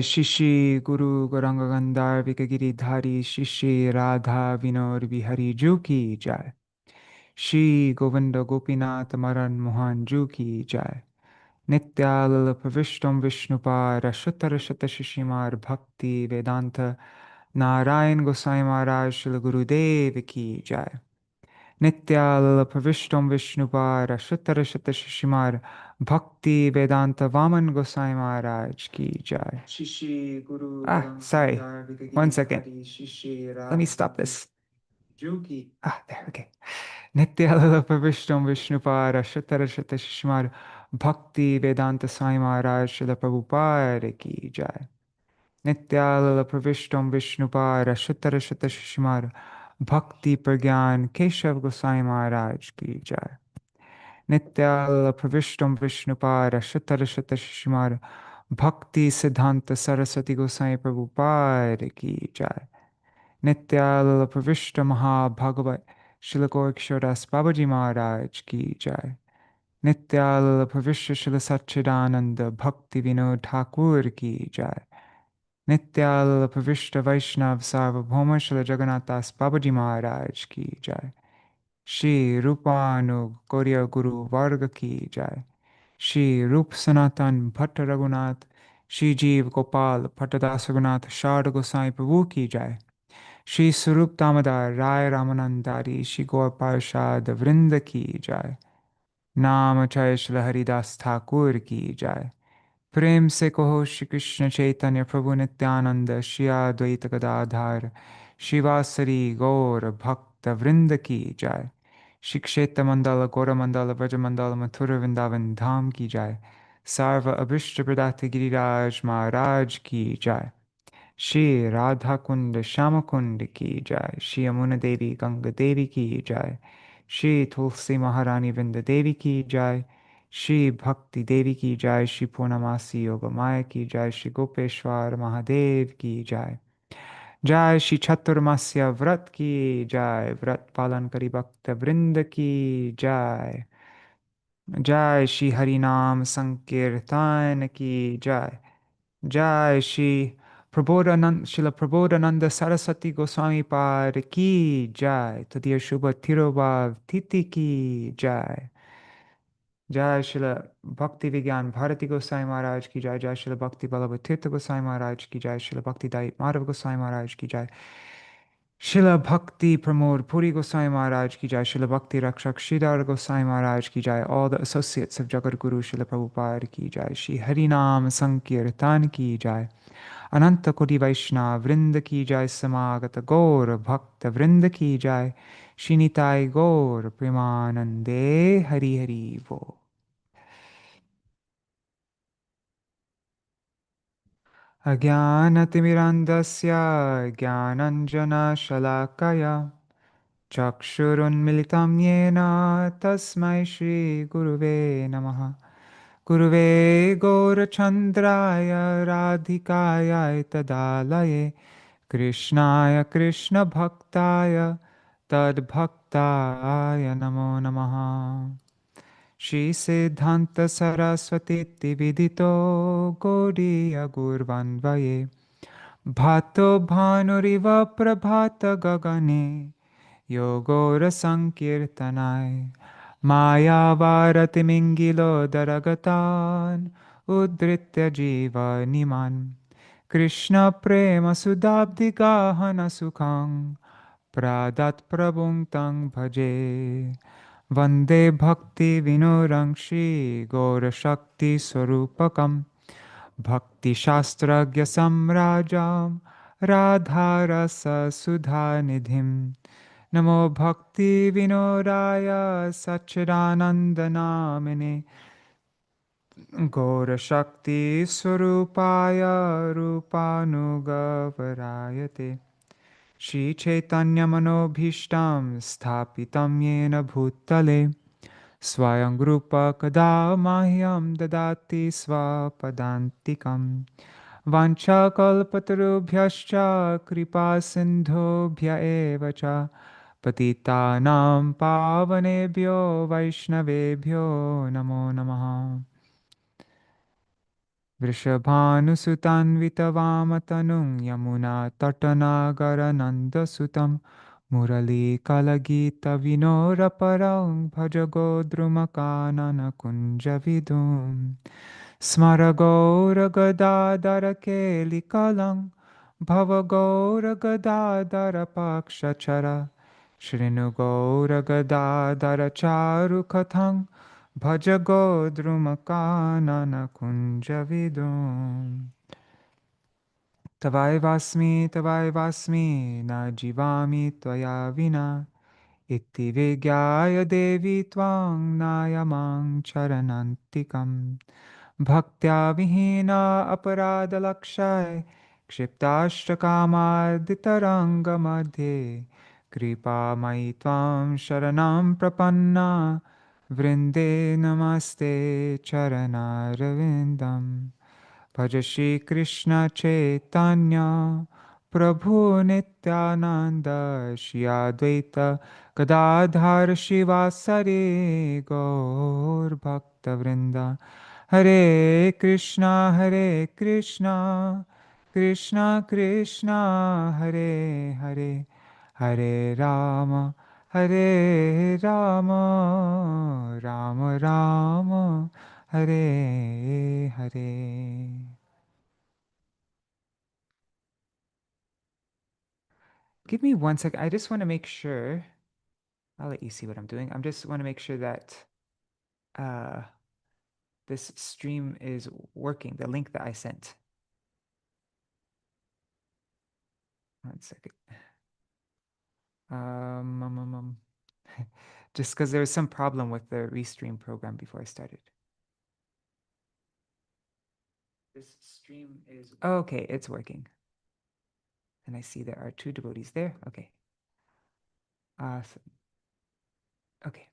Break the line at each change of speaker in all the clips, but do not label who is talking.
Shishi Guru Gauranga Gandhar Vikagiri Shishi Radha Vinod Bihari Ju ki Jai. Shri Govinda Gopinath Maran Mohan Ju ki Jai. Nityalala Pravishtam Vishnupar Ashutara Shata Shishimar Bhakti Vedanta Narayan Gosai Maharaj Shri Gurudev ki Jai. Nityalala Pravishtam Vishnupar Ashutara Shata Shishimar Bhakti Vedanta Vaman Gosai Maharaj ki Jai. Shishi Guru sorry. 1 second. Let me stop this. There, okay. Nityalala Pravishtam Vishnupar Ashutara Shata Shishimar Bhakti Vedanta Sai Maharaj Śrīla Prabhupāda ki Jai. Nityalala Pravishtam Vishnupar Ashutara Shata Shishimar Bhakti Pragyan Keshav Gosai Maharaj ki Jai. Nityalala Pravishtam Vishnupar Ashutara Shata Shishimar Bhakti Siddhanta Sarasvatī Gosai Prabhupāda ki Jai. Nityalala Pravishta Maha Bhagavat Śrīla Gaurkishore Babaji Maharaj ki Jai. Nityalala Pravishta Śrīla Satchidananda Bhakti Vinod Thakur ki Jai. Nityalala Pravishta Vaishnav Sarvabhauma Śrīla Jagannath Das Babaji Maharaj ki Jai. Shri Rupanu Gauriya Guru Varga ki Jai. Shri Rup Sanatan Bhatta Raghunath Shri Jeev Gopal Bhattadas Raghunath Sharda Gosai Prabhu ki Jai. Shri Surup Damodar Rai Ramanandari Shri Gaur Parshad Vrinda ki Jai. Nam Jai Shri Haridas Thakur ki Jai. Prem se kaho Shri Krishna Chaitanya Prabhu Nityananda Shri Advaita Gadadhar Shivasari Gaur Bhakta Vrinda ki Jai. Shri Kshetra Mandala Gaura Mandala Vraja Mandala Mathura Vrindavan Dham ki Jai. Sarva Abhishta Pradata Giriraj Maharaj ki Jai. Shri Radha Kund Shama Kund ki Jai. Shri Yamuna Devi Ganga Devi ki Jai. Shri Tulsi Maharani Vrinda Devi ki Jai. Shri Bhakti Devi ki Jai. Shri Purnamasi Yoga Maya ki Jai. Shri Gopeshwar Mahadev ki Jai. Jai Shri Chaturmasya Vrat ki Jai. Vrat Palan Kari Bhakta Vrinda ki Jai. Jai Shri Harinam Sankirtan ki Jai. Jai Shri Prabodhānanda, Śrīla Prabodhānanda Sarasvatī Gosvāmī Pāda ki Jai. Tadīya Shubha Tirobhav Titi ki Jai. Jai Śrīla Bhakti Vijñāna Bhāratī Gosai Maharaj ki Jai. Jai Śrīla Bhakti Ballabha Tīrtha Gosai Maharaj ki Jai. Śrīla Bhakti Dait Madhav Gosai Maharaj ki Jai. Śrīla Bhakti Pramod Puri Gosai Maharaj ki Jai. Śrīla Bhakti Rakshak Sridhar Gosai Maharaj ki Jai. All the associates of Jagat Guru Śrīla Prabhupāda ki Jai. Shri Harinam Sankirtan ki Jai. Ananta Koti Vaishnava Vrinda ki Jai. Samagata Gaur Bhakta Vrinda ki Jai. Shinitai Gaur Premanande Hari Hari Vo. Ajnanatirmirandasya Jnananjana Shalakaya Chakshurunmilitam Yena Tasmai Shri Guruve Namaha. Guruve Gaurachandraya Radhikaya Tadalaye Krishnaya Krishna Bhaktaya Tad Bhaktaya Namo Namaha. Shri Siddhanta Sarasvatī Vidito Gaudiya Gurvanvaye Bhato Bhanuriva Prabhata Gagane Yogora Sankirtanai Maya Bharati Mingilo Daragatan Udritya Jiva Niman Krishna Prema Sudabdi Gahana Sukhang Pradat Prabhung Tang Bhaje Vande Bhakti Vinurangshi Gora Shakti Swarupakam Bhakti Shastragya Samrajam Radharasa Sudhanidhim Namo Bhakti Vinodaya Satchidananda Namine Gaura Shakti Swarupaya Rupanugavarayate Shri Caitanya Manobhishtam Sthapitam Yena Bhutale Swayam Rupa Kada Mahyam Dadati Svapadantikam Vancha Kalpatarubhyascha Kripa Sindhobhya Evacha Patitanam Pavanebhyo Vaishnavebhyo Namo Namaha. Vrishabhanusutanvitavamattanung Yamuna Tatanagaranandasutam Murali Kalagita Vinoraparang Bhajagodrumakanana Kunjavidum Smaragoragadadarake Bhavagoragadadarapakshachara Shrinugoragadadaracharukathang Bhajagodrumakanana kunjavidum Tavai vasmi na jivami tvaya vina Iti vigyaya devi tvang nayamang charanantikam Bhaktya vihina aparada lakshay Kshiptashtakamaditaranga madhe Kripa mai tvam sharanam prapanna Vrinde namaste charanaravindam Bhaja Shri Krishna Chaitanya Prabhu Nityananda Shri Advaita Gadadhar Shivasari Gaur Bhakta Vrinda Hare Krishna Krishna Krishna Hare Hare Hare Rama Hare Rama Rama Rama Hare Hare. Give me one second. I just want to make sure. I'll let you see what I'm doing. I just want to make sure that uh, this stream is working, the link that I sent. One second. Just because there was some problem with the Restream program before I started. This stream is... Okay, it's working. And I see there are 2 devotees there. Okay. Awesome. Okay.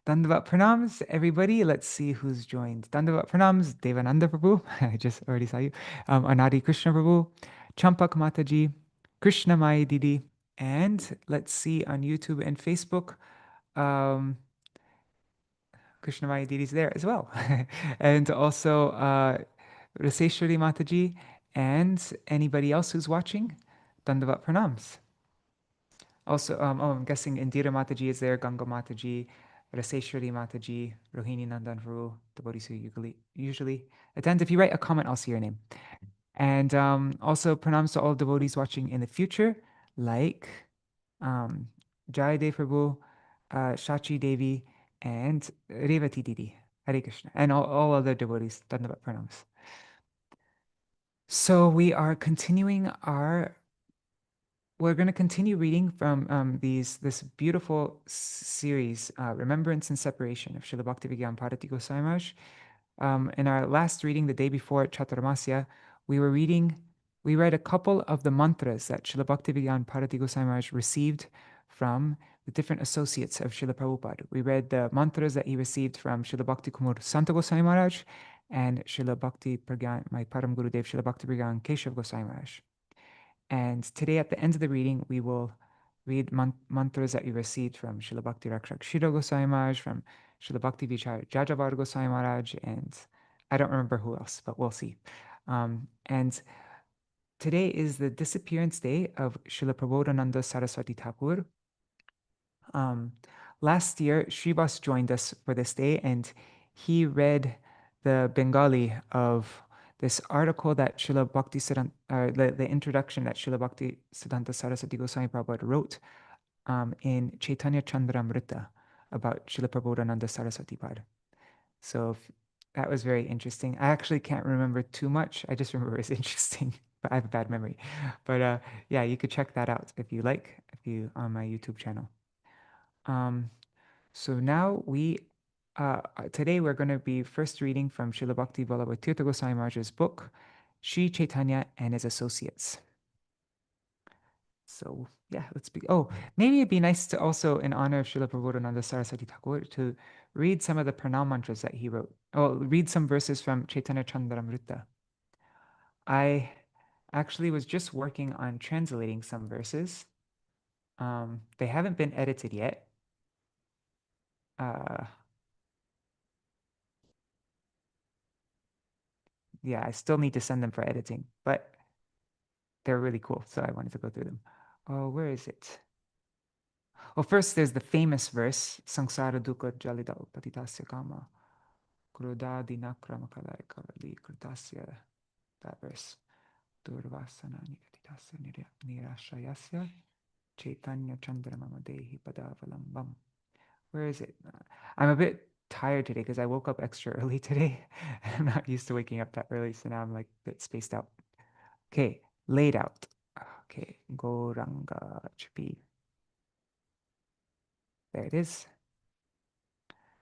Dandavat pranams, everybody. Let's see who's joined. Dandavat pranams, Devananda Prabhu. I just already saw you. Anadi Krishna Prabhu, Champak Mataji, Krishna Mai Didi, and let's see on YouTube and Facebook, Krishna Mai Didi's there as well. And also Raseshwari Mataji and anybody else who's watching, Dandavat pranams. Also, I'm guessing Indira Mataji is there, Ganga Mataji, Raseshwari Mataji, Rohini Nandan Varu, devotees who usually attend. If you write a comment, I'll see your name. And also pranams to all devotees watching in the future, like Jai Dev Prabhu, Shachi Devi, and Revati Didi. Hare Krishna. And all other devotees. Dandavat pranams. So we're going to continue reading from this beautiful series, Remembrance and Separation of Śrīla Bhaktivedanta Bhāratī Gosvāmī Maharaj. In our last reading, the day before Chaturmasya, we read a couple of the mantras that Śrīla Bhaktivedanta Bhāratī Gosvāmī Maharaj received from the different associates of Śrīla Prabhupāda. We read the mantras that he received from Śrīla Bhakti Kumar Santa Goswami Maharaj and Śrīla Bhakti Pragyan, my Param Guru Dev, Śrīla Bhakti Pragyan Keshav Goswami Maharaj. And today at the end of the reading, we will read mantras that we received from Śrīla Bhakti Rakshak Shira Goswami Maharaj, from Śrīla Bhakti Vichar Jajavar Goswami Maharaj, and I don't remember who else, but we'll see. And today is the disappearance day of Śrīla Prabodhānanda Sarasvatī Thakur. Last year, Srivas joined us for this day, and he read the Bengali of this article that Śrīla Bhakti the introduction that Śrīla Bhakti Siddhanta Saraswati Goswami Prabhupada wrote in Caitanya Chandramrita about Śrīla Prabodhānanda Sarasvatī Pada. So that was very interesting. I actually can't remember too much. I just remember it's interesting, but I have a bad memory. But yeah, you could check that out if you like, on my YouTube channel. So now today we're going to be first reading from Srila Bhakti Ballabha Tīrtha Goswami Maharaj's book, Sri Caitanya and His Associates. So yeah, let's begin. Oh, maybe it'd be nice to also, in honor of Srila Prabodhānanda Sarasvatī Thakur, to read some of the pranam mantras that he wrote. Oh, read some verses from Caitanya Chandramrita. I actually was just working on translating some verses. They haven't been edited yet. Yeah, I still need to send them for editing, but they're really cool, so I wanted to go through them. Oh, where is it? Well, first there's the famous verse, Sangsara dukkha jalida patitasya kama, krodadi nakrama kalai kavali kritasya, that verse. Durvasana nikatitasya nirashayasya Caitanya chandramama dehi padavalambam. Where is it? I'm a bit tired today because I woke up extra early today. I'm not used to waking up that early, so now I'm like a bit spaced out. Okay, laid out. Okay, Goranga Chapi. There it is.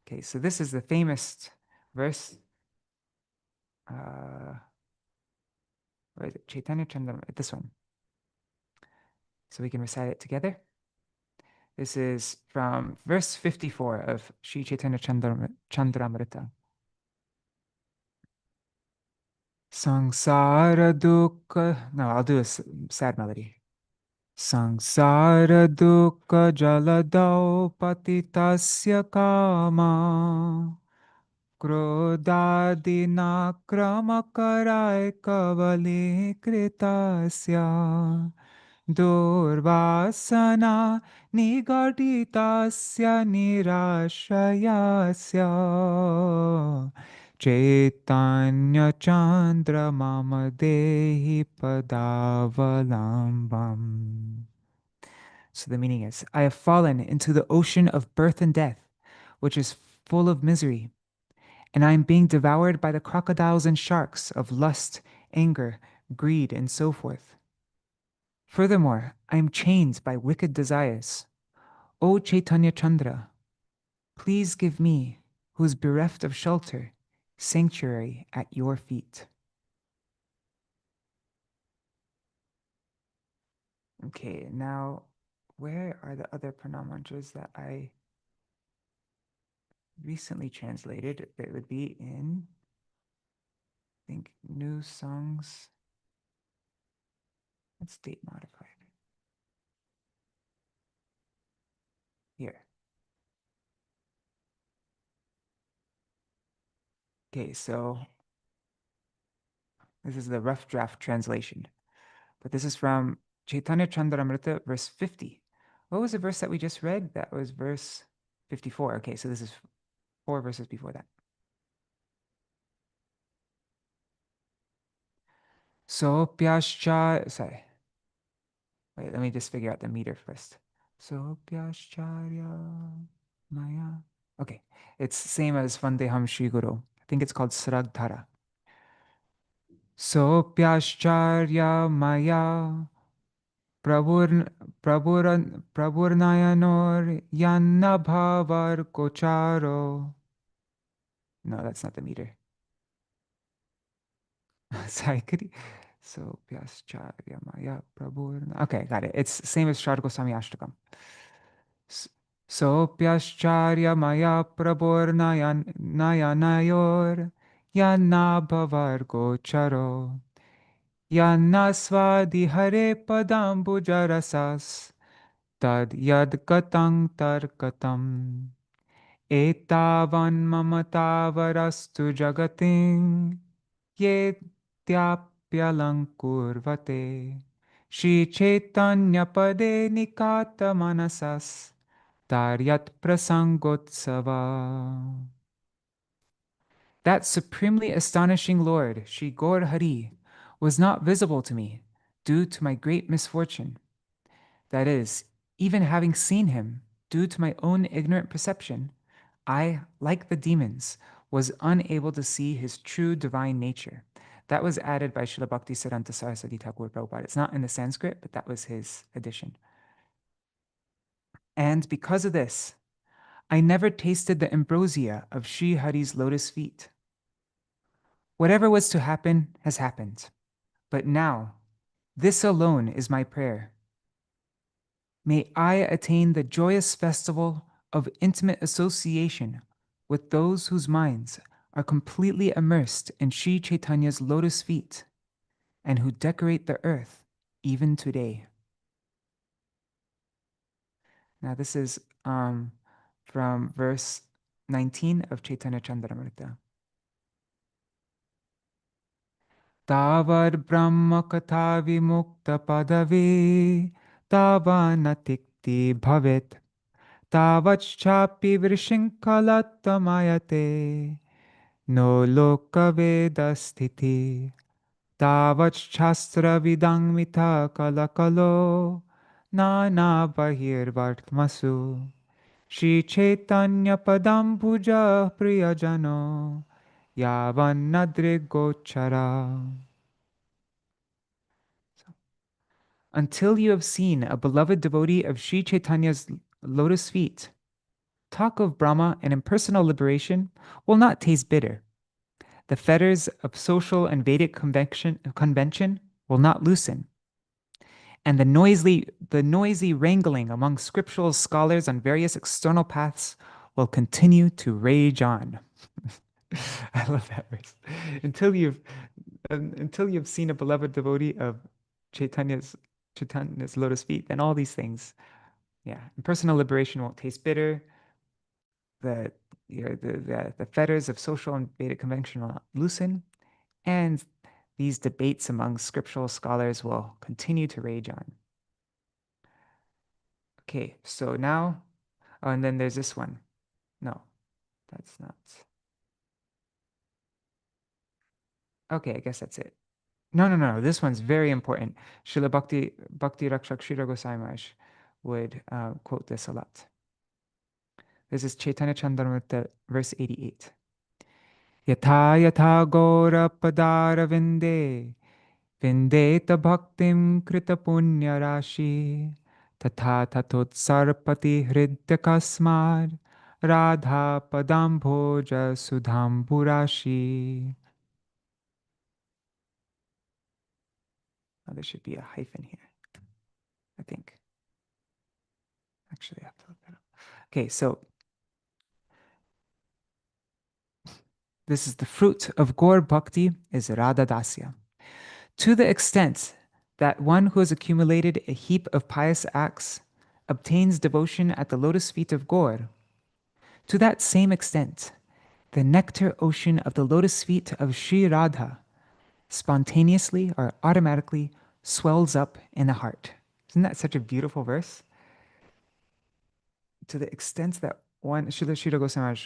Okay, so this is the famous verse. Where is it? Chaitanya Chandramama, this one. So we can recite it together. This is from verse 54 of Sri Chaitanya Chandramrita. Sangsara dukkha. No, I'll do a sad melody. Sangsara dukkha jaladau patitasya kama. Krodadina kramakarai kavali kritasya. Durvasana nigaditasya nirashayasya Caitanya Chandra Mama Dehi Padavalambam. So the meaning is, I have fallen into the ocean of birth and death, which is full of misery, and I am being devoured by the crocodiles and sharks of lust, anger, greed, and so forth. Furthermore, I am chained by wicked desires. O Chaitanya Chandra, please give me, who is bereft of shelter, sanctuary at your feet. Okay, now where are the other pranam mantras that I recently translated? It would be in, I think, new songs. Let's date modified. Here. Okay, so this is the rough draft translation, but this is from Chaitanya Chandramrita, verse 50. What was the verse that we just read? That was verse 54. Okay, so this is 4 verses before that. Sopyascharya, sorry. Wait, let me just figure out the meter first. Sopyascharya Maya. Okay, it's same as Vandeham Shri Guru. I think it's called Sraddhara. Sopyascharya Maya Prabhurnayanor Yanna Bhavar Kocharo. No, that's not the meter. Sorry, could you? Sopyascharya Maya Prabhurna. Okay, got it. It's same as Shraddha Gosvāmī Ashtakam. Sopyascharya Maya Prabhurnayanor Yanna Bhavar Kocharo. Yanna Svadi Hare Padambujarasas Tad Yad Katang Tarkatam Etavan Mamatavarastu Jagating Yetyapyalankurvate Shri Chaitanya Pade Nikata Manasas Taryat Prasangotsava. That supremely astonishing Lord, Shri Gaur Hari, was not visible to me due to my great misfortune. That is, even having seen him due to my own ignorant perception, I, like the demons, was unable to see his true divine nature. That was added by Śrīla Bhakti Sarasvatī Thakur Prabhupada. It's not in the Sanskrit, but that was his addition. And because of this, I never tasted the ambrosia of Sri Hari's lotus feet. Whatever was to happen has happened. But now, this alone is my prayer. May I attain the joyous festival of intimate association with those whose minds are completely immersed in Sri Chaitanya's lotus feet and who decorate the earth even today. Now, this is from verse 19 of Caitanya Chandramrita. Tavad Brahma Katha Vimukta Padavi Tavanatikti Bhavit Tavachchapi Vrishinkalattamayate No Lokaveda Sthiti Tavachchastra Vidangmita Kalakalo Nana Bahirvartmasu Shri Chaitanya Padambuja Priyajano Yavanadrigochara. Until you have seen a beloved devotee of Sri Chaitanya's lotus feet, talk of Brahma and impersonal liberation will not taste bitter. The fetters of social and Vedic convention will not loosen. And the noisy wrangling among scriptural scholars on various external paths will continue to rage on. I love that verse. Until you've seen a beloved devotee of Chaitanya's lotus feet, then all these things, impersonal liberation won't taste bitter. The fetters of social and Vedic convention will not loosen, and these debates among scriptural scholars will continue to rage on. Okay, so now, and then there's this one. No, that's not. Okay, I guess that's it. No. This one's very important. Srila Bhakti Rakshak Srila Goswami Maharaj would quote this a lot. This is Chaitanya Chandramrita, verse 88. Yatha yatha gora padara vindeta bhaktim krita punya rashi tatha tatot sarpati hridya kasmad radha padam bhoja sudham purashi. Oh, there should be a hyphen here, I think. Actually, I have to look that up. Okay, so this is the fruit of Gaur Bhakti is Radha Dasya. To the extent that one who has accumulated a heap of pious acts obtains devotion at the lotus feet of Gaur, to that same extent, the nectar ocean of the lotus feet of Sri Radha spontaneously or automatically swells up in the heart. Isn't that such a beautiful verse? To the extent that one, Srila Goswami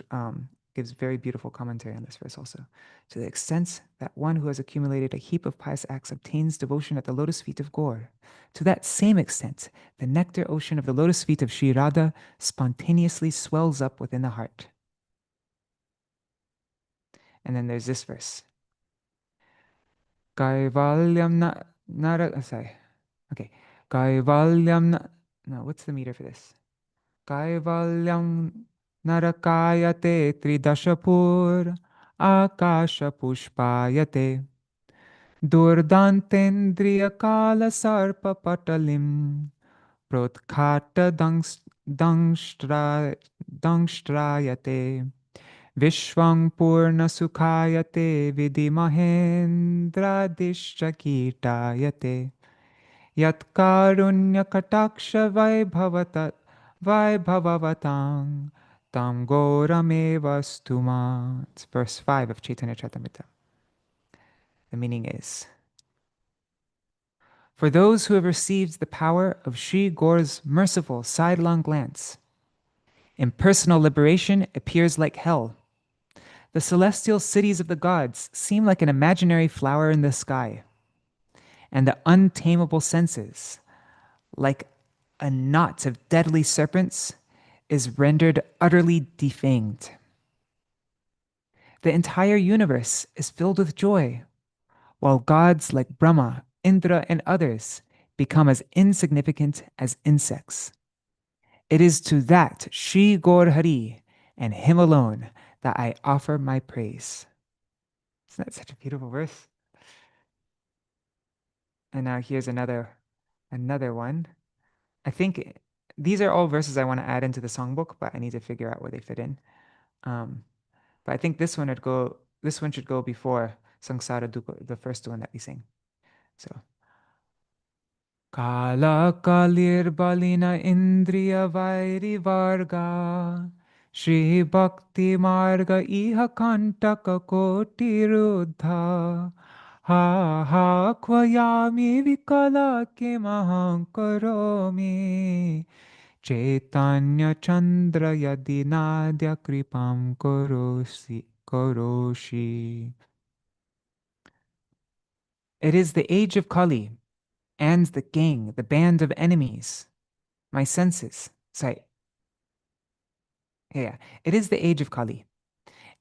gives very beautiful commentary on this verse also. To the extent that one who has accumulated a heap of pious acts obtains devotion at the lotus feet of Gaur, to that same extent, the nectar ocean of the lotus feet of Sri Radha spontaneously swells up within the heart. And then there's this verse. Kaivalyam Kaivalyam what's the meter for this? Kaivalyam narakayate tridashapur akasha pushpayate durdantendriya kala sarpa patalim protkata dangstrayate vishwang purna sukhayate vidimahendra dishakitayate yat karunya kataksha vaibhavavatang tam gorameva stuma. It's verse 5 of Chaitanya Charitamrita. The meaning is, for those who have received the power of Sri Gaur's merciful sidelong glance, impersonal liberation appears like hell. The celestial cities of the gods seem like an imaginary flower in the sky, and the untamable senses, like a knot of deadly serpents, is rendered utterly defanged. The entire universe is filled with joy, while gods like Brahma, Indra, and others become as insignificant as insects. It is to that Shri Gaur Hari and him alone that I offer my praise. Isn't that such a beautiful verse? And now here's another one. I think these are all verses I want to add into the songbook, but I need to figure out where they fit in. But I think this one should go before Sangsara Dukha, the first one that we sing. So, Kala kalir balina indriya vairi varga Shri Bhakti marga iha kantaka koti ruddha Ha ha kvayami vikala kimaham karomi Caitanya Chandra Yadinadya Kripam Koroshi. It is the age of Kali and the gang, the band of enemies, my senses. Sorry. Yeah. It is the age of Kali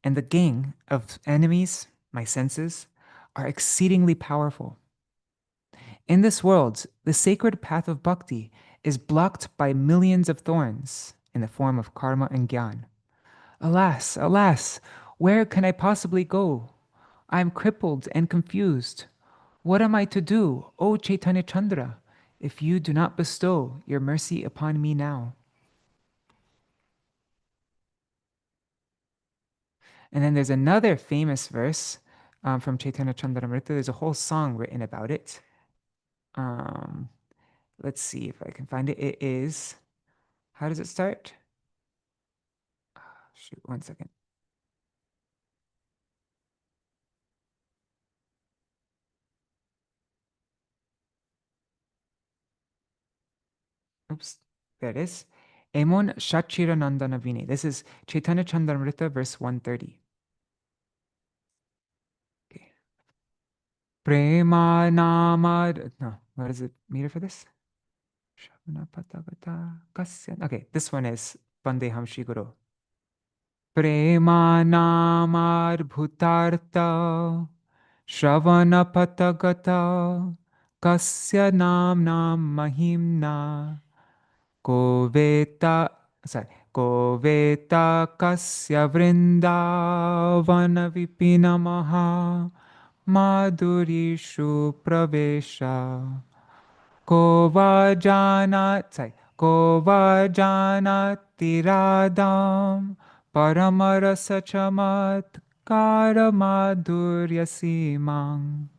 and the gang of enemies, my senses, are exceedingly powerful. In this world, the sacred path of bhakti is blocked by millions of thorns in the form of karma and gyan. Alas, alas, where can I possibly go? I am crippled and confused. What am I to do, O Chaitanya Chandra, if you do not bestow your mercy upon me now? And then there's another famous verse from Chaitanya Chandramrita. There's a whole song written about it. Um, let's see if I can find it. It is, how does it start? Shoot, 1 second. Oops, there it is. Emon Shachiranandana Vini. This is Chaitanya Chandramrita, verse 130. Okay. Prema namad. No, what is it meter for this? Okay, this one is Vandeham Shri Guru. Prema namad bhutarta Shravana patagata Kasya nam mahimna Goveta, Goveta kasya vrindavana vipina maha madhurishu pravesha Kova janati radam paramarasa chamat madhurya simang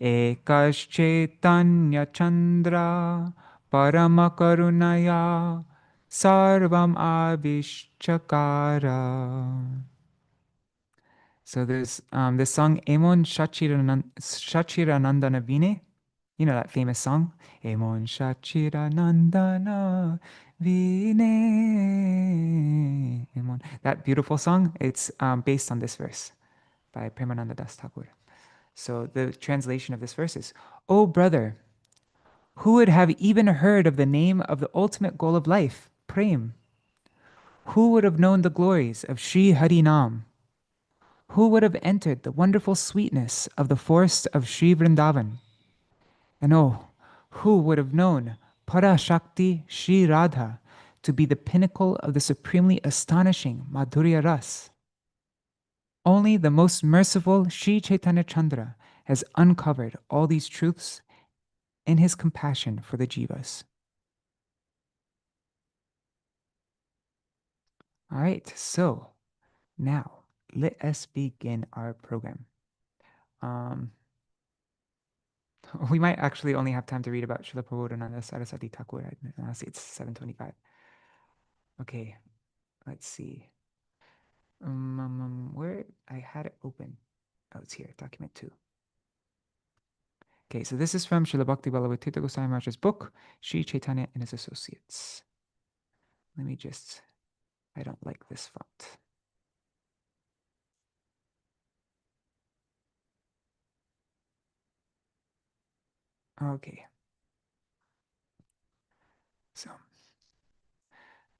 Ekaschaitanya Chandra Paramakarunaya Sarvam Avishchakara. So there's this song Emon Shachiranandana Vine. You know that famous song? Emon Shachiranandana Vine. Emon. That beautiful song, it's based on this verse by Premananda Das Thakur. So the translation of this verse is, O brother, who would have even heard of the name of the ultimate goal of life, Prem? Who would have known the glories of Sri Harinam? Who would have entered the wonderful sweetness of the forest of Sri Vrindavan? And oh, who would have known Parashakti Sri Radha to be the pinnacle of the supremely astonishing Madhurya Ras? Only the most merciful Sri Chaitanya Chandra has uncovered all these truths in his compassion for the jivas. All right, so now let us begin our program. We might actually only have time to read about Śrīla Prabodhānanda Sarasvatī Thakur. Honestly, it's 7:25. Okay, let's see. Where I had it open. Oh, it's here, document 2. Okay, so this is from Śrīla Bhakti Ballabha Tīrtha Gosvāmī Mahārāja's book, Sri Chaitanya and His Associates. Let me just, I don't like this font. Okay. So,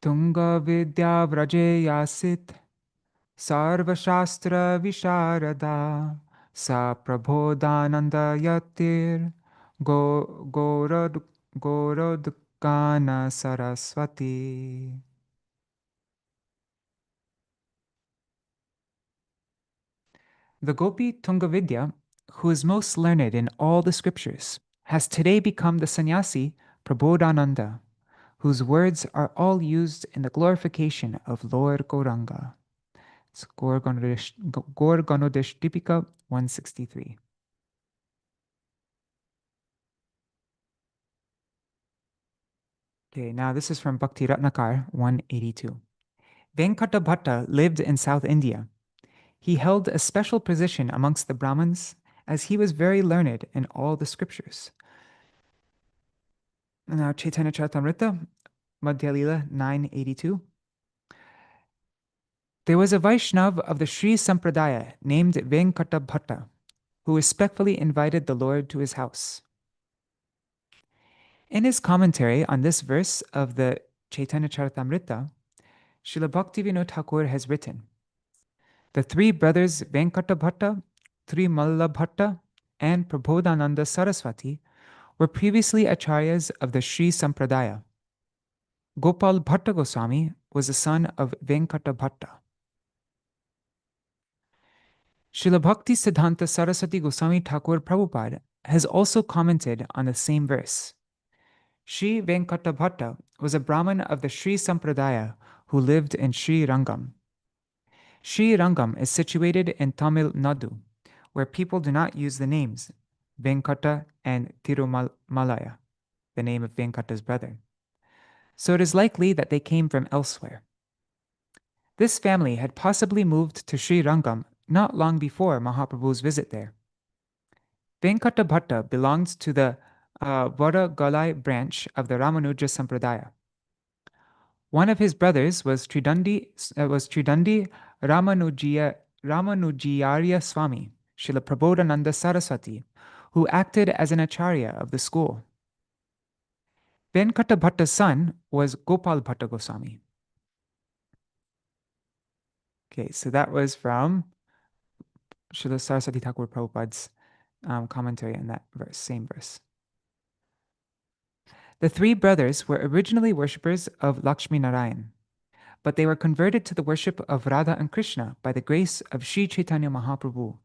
Tunga Vidya Vraje Yasit Sarva Shastra Visharada Sa Prabodhānanda Yatir Gorodkana Sarasvatī. The Gopi Tungavidya, who is most learned in all the scriptures, has today become the sannyasi Prabodhānanda, whose words are all used in the glorification of Lord Gauranga. It's Gaur Ganodesh Dipika 163. Okay, now this is from Bhakti Ratnakar 182. Venkata lived in South India. He held a special position amongst the Brahmins as he was very learned in all the scriptures. Now, Caitanya Charitamrita, Madhya Lila 982. There was a Vaishnav of the Sri Sampradaya named Venkata Bhatta, who respectfully invited the Lord to his house. In his commentary on this verse of the Caitanya Charitamrita, Srila Bhaktivinoda Thakur has written, the three brothers Venkata Bhatta, Trimalla Bhatta, and Prabodhānanda Sarasvatī were previously acharyas of the Sri Sampradaya. Gopal Bhatta Goswami was the son of Venkata Bhatta. Srila Bhakti Siddhanta Saraswati Goswami Thakur Prabhupāda has also commented on the same verse. Sri Venkata Bhatta was a Brahmin of the Sri Sampradaya who lived in Sri Rangam. Sri Rangam is situated in Tamil Nadu, where people do not use the names Venkata and Tirumalaya, the name of Venkata's brother. So it is likely that they came from elsewhere. This family had possibly moved to Sri Rangam not long before Mahaprabhu's visit there. Venkata Bhatta belonged to the Vadagalai branch of the Ramanuja Sampradaya. One of his brothers was Tridandi Ramanujiyarya Swami, Śrīla Prabodhānanda Sarasvatī, who acted as an acharya of the school. Venkata Bhatta's son was Gopal Bhatta Goswami. Okay, so that was from Srila Saraswati Thakur Prabhupada's commentary on that verse, same verse. The three brothers were originally worshippers of Lakshmi Narayan, but they were converted to the worship of Radha and Krishna by the grace of Sri Chaitanya Mahaprabhu.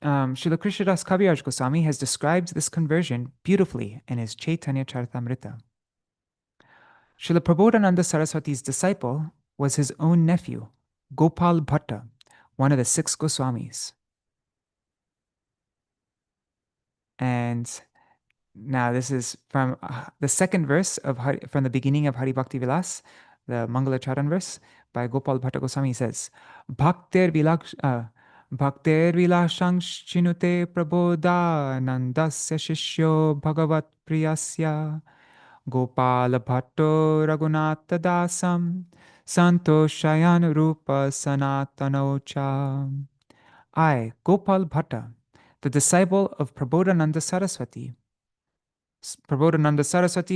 Srila Krishnadas Kaviraj Goswami has described this conversion beautifully in his Caitanya Charitamrita. Srila Prabodhānanda Sarasvati's disciple was his own nephew, Gopal Bhatta, one of the 6 Goswamis. And now this is from the second verse of from the beginning of Hari Bhakti Vilas, the Mangala Charan verse by Gopal Bhatta Goswami says, Bhakter vilashang chinute prabodhanandasya shishyo bhagavat priyasya Gopala Bhatto Raghunatha Dasam Santoshayan Rupa Sanatanocha. I, Gopal Bhatta, the disciple of Prabodhānanda Sarasvatī,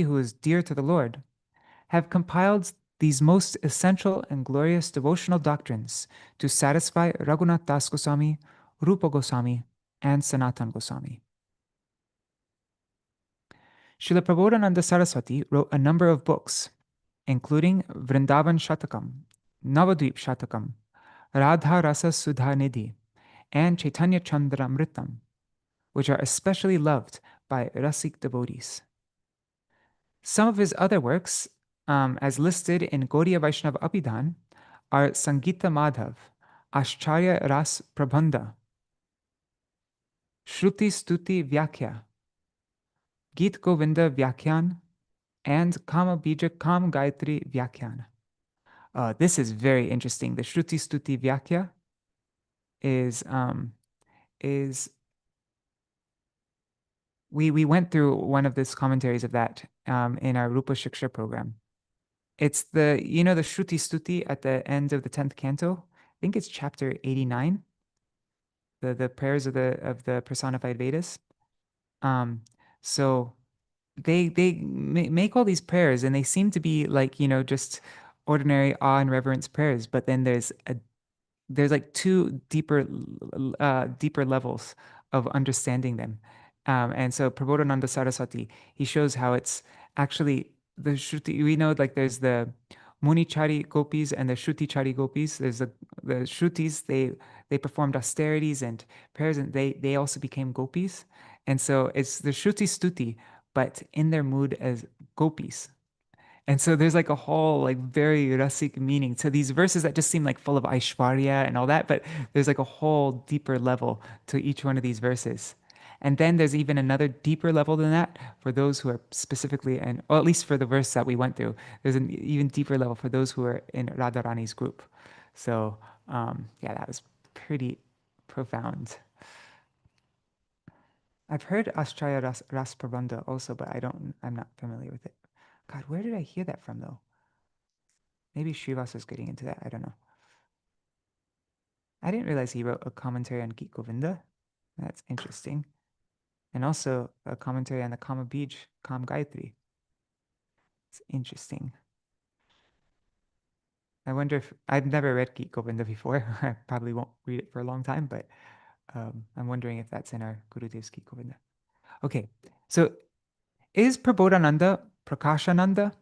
who is dear to the Lord, have compiled these most essential and glorious devotional doctrines to satisfy Raghunath Das Goswami, Rupa Goswami, and Sanatan Goswami. Śrīla Prabodhānanda Sarasvatī wrote a number of books, including Vrindavan Shatakam, Navadvip Shatakam, Radha Rasa Sudha Nidhi, and Caitanya Chandramritam, which are especially loved by Rasik devotees. Some of his other works, as listed in Gaudiya Vaishnava Abhidhan, are Sangita Madhav, Ashcharya Ras Prabandha, Shruti Stuti Vyakhya, Geet Govinda Vyakhyan, and Kama Bija Kam Gayatri Vyakhyan. This is very interesting. The Shruti Stuti Vyakhya we went through one of these commentaries of that in our Rupa Shiksha program. It's the Shruti Stuti at the end of the 10th canto. I think it's chapter 89. The prayers of the personified Vedas. So they make all these prayers, and they seem to be like just ordinary awe and reverence prayers. But then there's like 2 deeper levels of understanding them. And so Prabodhānanda Sarasvatī, he shows how it's actually the Shruti. We know like there's the Munichari gopis and the Shrutichari gopis. There's the Shrutis, they performed austerities and prayers, and they also became gopis. And so it's the Shruti Stuti, but in their mood as gopis. And so there's like a whole like very rasik meaning to these verses that just seem like full of Aishwarya and all that, but there's like a whole deeper level to each one of these verses. And then there's even another deeper level than that for those who are specifically, or at least for the verse that we went through, there's an even deeper level for those who are in Radharani's group. So yeah, that was pretty profound. I've heard Astraya Ras Prabandha also, but I'm not familiar with it. God, where did I hear that from though? Maybe Srivas is getting into that. I don't know. I didn't realize he wrote a commentary on Gita Govinda. That's interesting. And also a commentary on the Kama Bij, Kam Gayatri. It's interesting. I wonder if I've never read Gita Govinda before. I probably won't read it for a long time, but I'm wondering if that's in our Gurudev's Gita Govinda. Okay, so is Prabodhananda Prakashananda?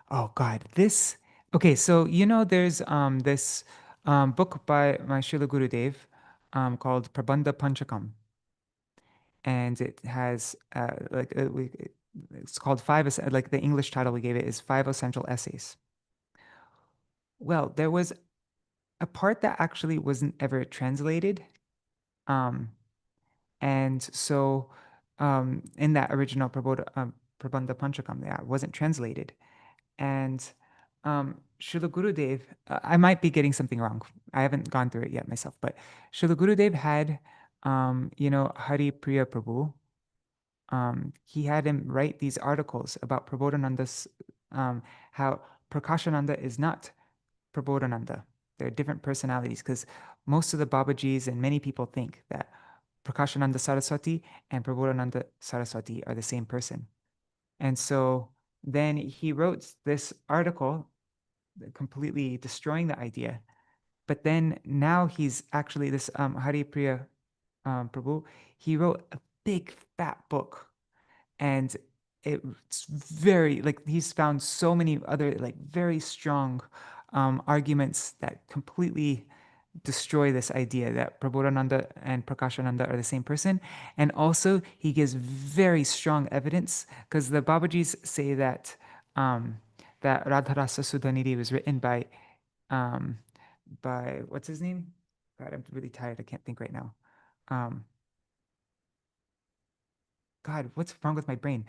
Oh God, this. Okay, so there's this book by my Srila Gurudev called Prabandha Panchakam, and it has it's called like the English title we gave it is 5 Essential Essays. Well, there was a part that actually wasn't ever translated, and so in that original Prabandha Panchakam, yeah, it wasn't translated. And Srila Gurudev, I might be getting something wrong. I haven't gone through it yet myself, but Srila Gurudev had, Hari Priya Prabhu. He had him write these articles about Prabodhananda's, how Prakashananda is not Prabodhananda. They're different personalities because most of the Babajis and many people think that Prakashananda Sarasvatī and Prabodhananda Sarasvatī are the same person. And so then he wrote this article completely destroying the idea. But then now he's actually this Hari Priya Prabhu, he wrote a big fat book. And it's very, like, he's found so many other, like, very strong arguments that completely destroy this idea that Prabodhananda and Prakashananda are the same person. And also, he gives very strong evidence because the Babajis say that that Radharasa Sudhanidhi was written by what's his name? God, I'm really tired. I can't think right now. God, what's wrong with my brain?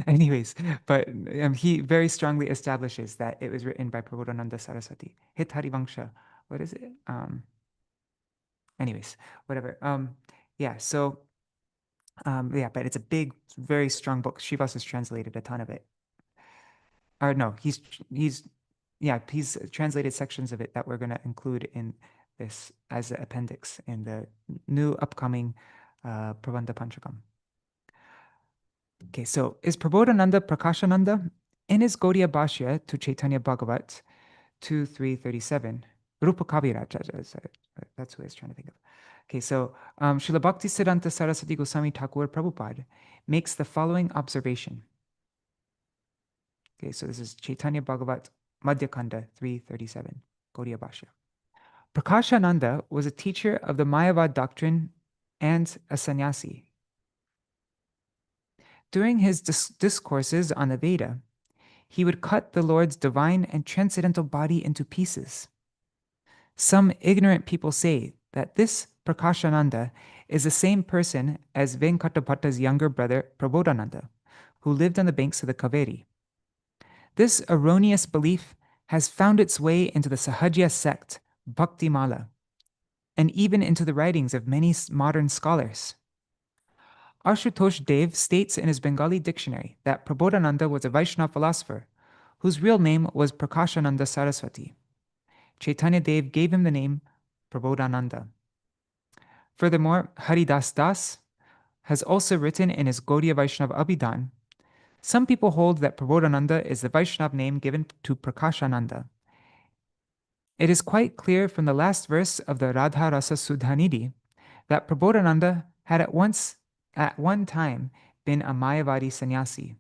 Anyways, but he very strongly establishes that it was written by Prabodhananda Sarasvatī. Hit Harivangsha. What is it? Anyways, whatever. Yeah, so yeah, but it's a big, very strong book. Shivas has translated a ton of it. Or no, he's translated sections of it that we're going to include in this as an appendix in the new upcoming Prabandha Panchakam. Okay, so is Prabodhananda Prakashananda? In his Gaudiya Bhashya to Caitanya Bhagavat 2.3.37, Rupa Kaviraj, that's who I was trying to think of. Okay, so Śrīla Bhakti Siddhanta Saraswati Gosvāmī Thakur Prabhupada makes the following observation. Okay, so this is Caitanya Bhagavat Madhya Kanda 3.37, Gaudiya Bhashya. Prakashananda was a teacher of the Mayavad doctrine and a sannyasi. During his discourses on the Veda, he would cut the Lord's divine and transcendental body into pieces. Some ignorant people say that this Prakashananda is the same person as Venkatapata's younger brother Prabodhananda, who lived on the banks of the Kaveri. This erroneous belief has found its way into the Sahajya sect, Bhakti Mala, and even into the writings of many modern scholars. Ashutosh Dev states in his Bengali dictionary that Prabodhananda was a Vaishnava philosopher whose real name was Prakashananda Sarasvatī. Caitanya Dev gave him the name Prabodhananda. Furthermore, Haridas Das has also written in his Gaudiya Vaishnava Abhidhan, some people hold that Prabodhananda is the Vaishnava name given to Prakashananda. It is quite clear from the last verse of the Radha Rasa Sudhanidhi that Prabodhananda had at one time been a Mayavadi sannyasi.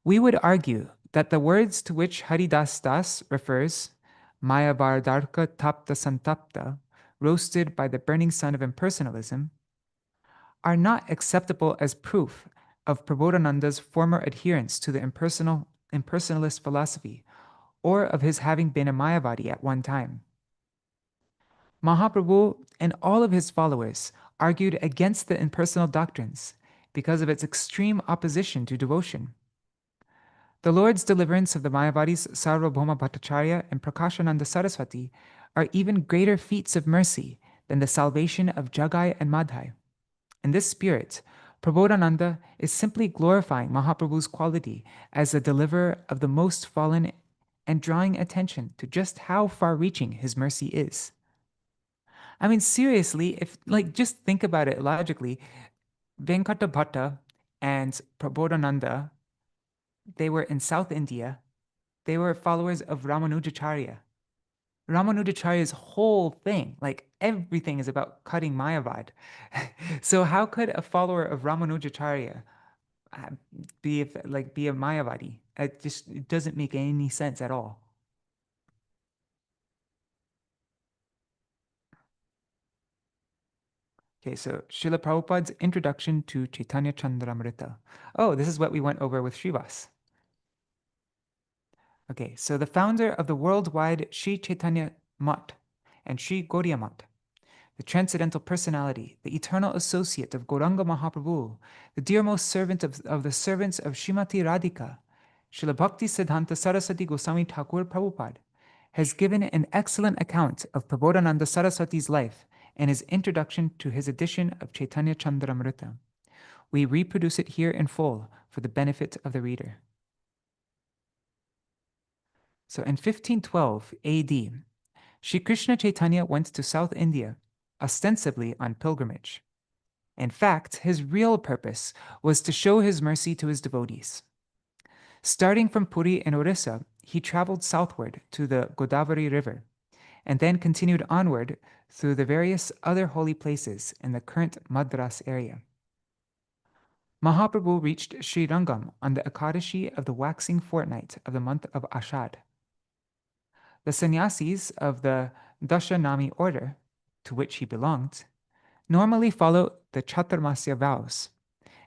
We would argue that the words to which Haridas Das refers, Mayavardarka Tapta Santapta, roasted by the burning sun of impersonalism, are not acceptable as proof of Prabodhananda's former adherence to the impersonalist philosophy, or of his having been a Mayavadi at one time. Mahaprabhu and all of his followers argued against the impersonal doctrines because of its extreme opposition to devotion. The Lord's deliverance of the Mayavadis Sarvabhauma Bhattacharya and Prakashananda Sarasvatī are even greater feats of mercy than the salvation of Jagai and Madhai. In this spirit, Prabodhananda is simply glorifying Mahaprabhu's quality as the deliverer of the most fallen and drawing attention to just how far-reaching his mercy is. I mean, seriously, if just think about it logically, Venkata Bhatta and Prabodhananda, they were in South India. They were followers of Ramanujacharya. Ramanujacharya's whole thing, everything is about cutting Mayavad. So how could a follower of Ramanujacharya be a Mayavadi? It doesn't make any sense at all. Okay, so Śrīla Prabhupāda's introduction to Caitanya Chandramrita. Oh, this is what we went over with Srivas. Okay, so the founder of the worldwide Sri Chaitanya Mat and Sri Gaudiya Mat, the transcendental personality, the eternal associate of Gauranga Mahaprabhu, the dearmost servant of the servants of Srimati Radhika, Śrīla Bhakti Siddhanta Sarasvatī Gosvāmī Thakur Prabhupada, has given an excellent account of Prabodhananda Sarasvati's life and his introduction to his edition of Caitanya Chandramrita. We reproduce it here in full for the benefit of the reader. So in 1512 AD, Sri Krishna Chaitanya went to South India, ostensibly on pilgrimage. In fact, his real purpose was to show his mercy to his devotees. Starting from Puri in Orissa, he traveled southward to the Godavari River, and then continued onward through the various other holy places in the current Madras area. Mahaprabhu reached Sri Rangam on the Ekadashi of the waxing fortnight of the month of Ashad. The sannyasis of the Dashanami order, to which he belonged, normally follow the Chaturmasya vows,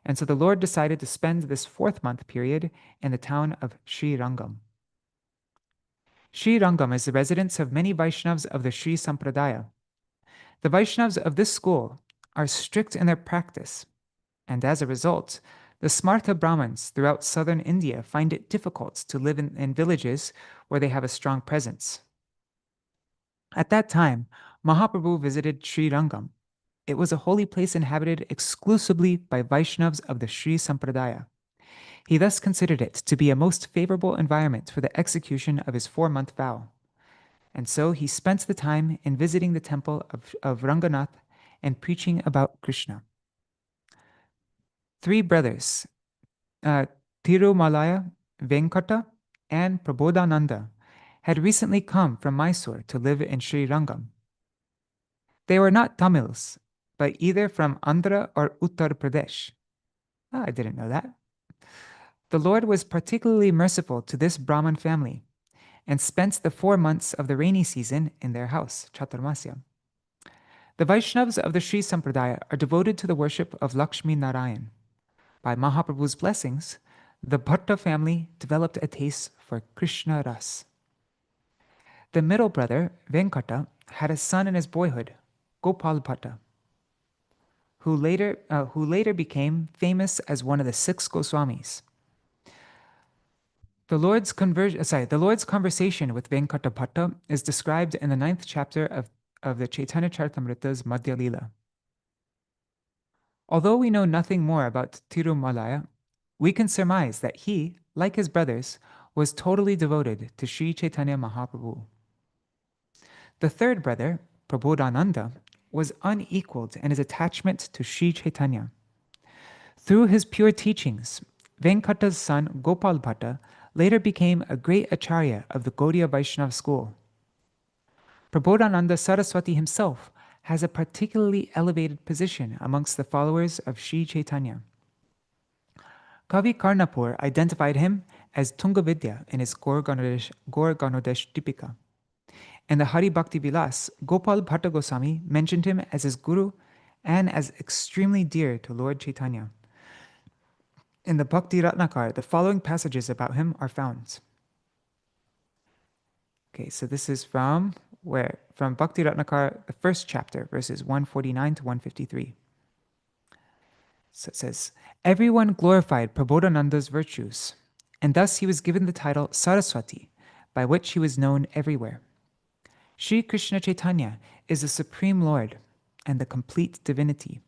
and so the Lord decided to spend this 4th month period in the town of Sri Rangam. Sri Rangam is the residence of many Vaishnavas of the Sri Sampradaya. The Vaishnavas of this school are strict in their practice, and as a result, the Smarta Brahmins throughout southern India find it difficult to live in villages where they have a strong presence. At that time, Mahaprabhu visited Sri Rangam. It was a holy place inhabited exclusively by Vaishnavas of the Sri Sampradaya. He thus considered it to be a most favorable environment for the execution of his 4-month vow. And so he spent the time in visiting the temple of Ranganath and preaching about Krishna. 3 brothers, Tirumalaya, Venkata, and Prabodhananda, had recently come from Mysore to live in Sri Rangam. They were not Tamils, but either from Andhra or Uttar Pradesh. Oh, I didn't know that. The Lord was particularly merciful to this Brahmin family and spent the 4 months of the rainy season in their house, Chaturmasya. The Vaishnavas of the Sri Sampradaya are devoted to the worship of Lakshmi Narayan. By Mahaprabhu's blessings, the Bhatta family developed a taste for Krishna Ras. The middle brother, Venkata, had a son in his boyhood, Gopal Bhatta, who later became famous as one of the 6 Gosvāmīs. The Lord's conversation with Venkata Bhatta is described in the 9th chapter of the Chaitanya Charitamrita's Madhya Lila. Although we know nothing more about Tirumalaya, we can surmise that he, like his brothers, was totally devoted to Sri Chaitanya Mahaprabhu. The 3rd brother, Prabodhananda, was unequaled in his attachment to Sri Chaitanya. Through his pure teachings, Venkata's son Gopal Bhatta later became a great acharya of the Gaudiya Vaishnava school. Prabodhananda Sarasvatī himself has a particularly elevated position amongst the followers of Sri Chaitanya. Kavi Karnapur identified him as Tungavidya in his Gaur Ganodesh Dipika. In the Hari Bhakti Vilas, Gopal Bhatta Goswami mentioned him as his guru and as extremely dear to Lord Chaitanya. In the Bhakti Ratnakar, the following passages about him are found. Okay, so this is from where? From Bhakti Ratnakar, the 1st chapter, verses 149 to 153. So it says, everyone glorified Prabodhananda's virtues, and thus he was given the title Sarasvatī, by which he was known everywhere. Sri Krishna Caitanya is the Supreme Lord and the complete divinity.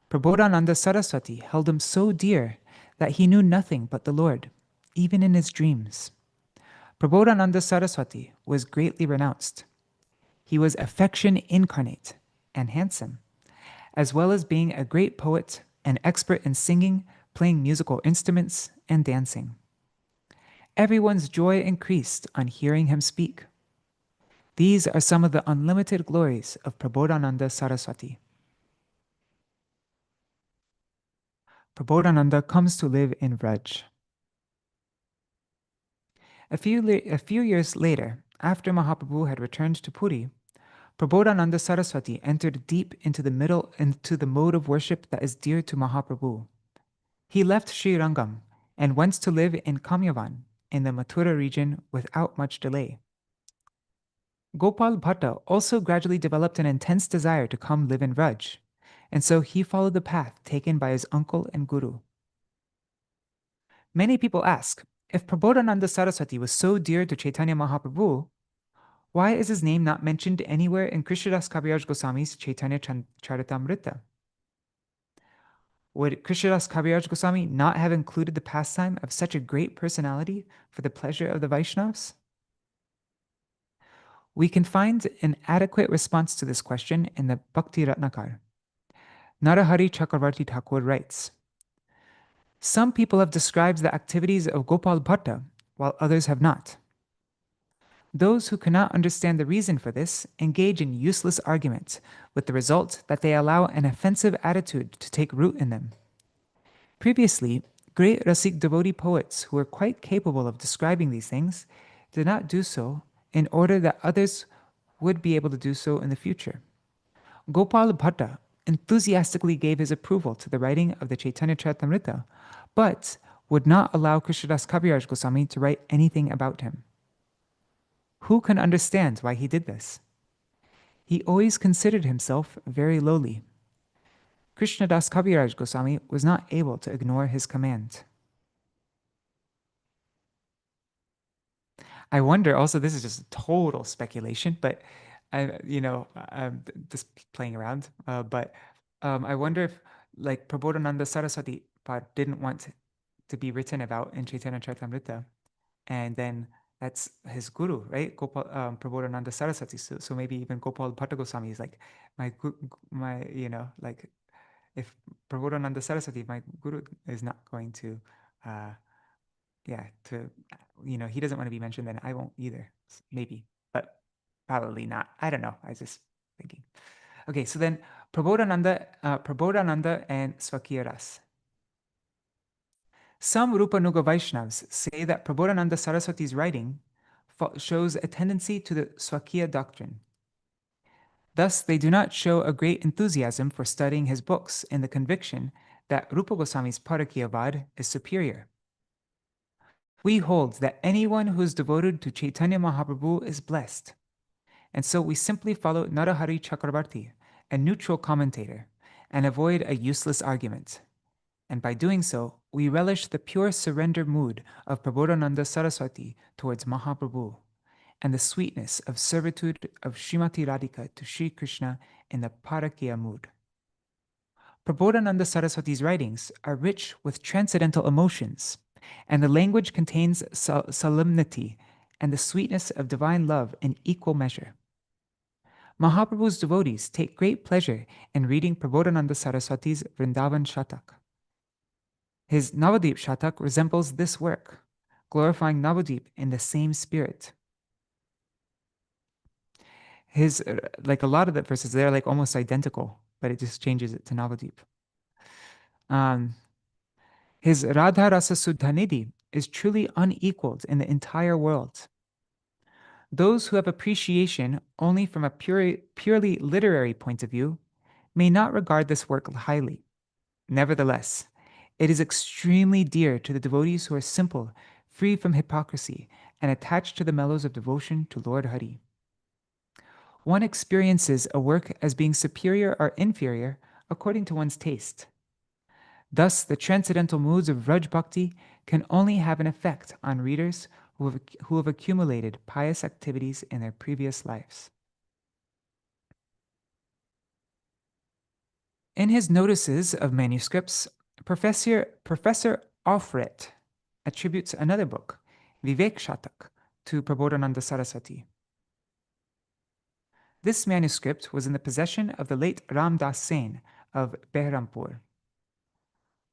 Prabodhānanda Sarasvatī held him so dear that he knew nothing but the Lord, even in his dreams. Prabodhānanda Sarasvatī was greatly renounced. He was affection incarnate and handsome, as well as being a great poet and expert in singing, playing musical instruments, and dancing. Everyone's joy increased on hearing him speak. These are some of the unlimited glories of Prabodhānanda Sarasvatī. Prabodhānanda comes to live in Vraj. A few years later, after Mahaprabhu had returned to Puri, Prabodhānanda Sarasvatī entered deep into the mode of worship that is dear to Mahaprabhu. He left Srirangam and went to live in Kamyavan in the Mathura region without much delay. Gopal Bhatta also gradually developed an intense desire to come live in Vraj, and so he followed the path taken by his uncle and guru. Many people ask, if Prabodhānanda Sarasvatī was so dear to Caitanya Mahaprabhu, why is his name not mentioned anywhere in Krishnadas Kaviraj Goswami's Caitanya Charitamrita? Would Krishnadas Kaviraj Goswami not have included the pastime of such a great personality for the pleasure of the Vaishnavas? We can find an adequate response to this question in the Bhakti Ratnakar. Narahari Chakravarti Thakur writes, some people have described the activities of Gopal Bhatta, while others have not. Those who cannot understand the reason for this engage in useless arguments, with the result that they allow an offensive attitude to take root in them. Previously, great Rasik devotee poets who were quite capable of describing these things did not do so in order that others would be able to do so in the future. Gopal Bhatta enthusiastically gave his approval to the writing of the Caitanya Charitamrita, but would not allow Krishnadas Kaviraj Goswami to write anything about him. Who can understand why he did this? He always considered himself very lowly. Krishnadas Kaviraj Goswami was not able to ignore his command. I wonder, also this is just total speculation, but I'm just playing around, but I wonder if like Prabodhānanda Sarasvatī didn't want to be written about in Caitanya Charitamrita, and then that's his guru, right? Prabodhānanda Sarasvatī. So maybe even Gopal Bhatta Goswami is like like if Prabodhānanda Sarasvatī, my guru, is not going to, he doesn't want to be mentioned, then I won't either. Maybe, but probably not. I don't know. I was just thinking. Okay, so then Prabodhānanda and Swakiya Ras. Some Rupanuga Vaishnavas say that Prabodhānanda Sarasvati's writing shows a tendency to the Swakiya doctrine. Thus, they do not show a great enthusiasm for studying his books in the conviction that Rupa Goswami's Parakiyavad is superior. We hold that anyone who is devoted to Caitanya Mahaprabhu is blessed, and so we simply follow Narahari Chakravarti, a neutral commentator, and avoid a useless argument. And by doing so, we relish the pure surrender mood of Prabodhānanda Sarasvatī towards Mahaprabhu, and the sweetness of servitude of Srimati Radhika to Sri Krishna in the Parakiya mood. Prabodhānanda Sarasvati's writings are rich with transcendental emotions, and the language contains solemnity and the sweetness of divine love in equal measure. Mahaprabhu's devotees take great pleasure in reading Prabodhānanda Sarasvati's Vrindavan Shatak. His Navadip Shatak resembles this work, glorifying Navadip in the same spirit. His, like a lot of the verses, they're like almost identical, but it just changes it to Navadip. His Radha Rasa Suddhanidhi is truly unequaled in the entire world. Those who have appreciation only from a purely literary point of view may not regard this work highly. Nevertheless, it is extremely dear to the devotees who are simple, free from hypocrisy, and attached to the mellows of devotion to Lord Hari. One experiences a work as being superior or inferior according to one's taste. Thus, the transcendental moods of Vraj Bhakti can only have an effect on readers who have accumulated pious activities in their previous lives. In his notices of manuscripts, Professor Offret attributes another book, Vivek Shatak, to Prabodhānanda Sarasvatī. This manuscript was in the possession of the late Ram Das Sen of Behrampur.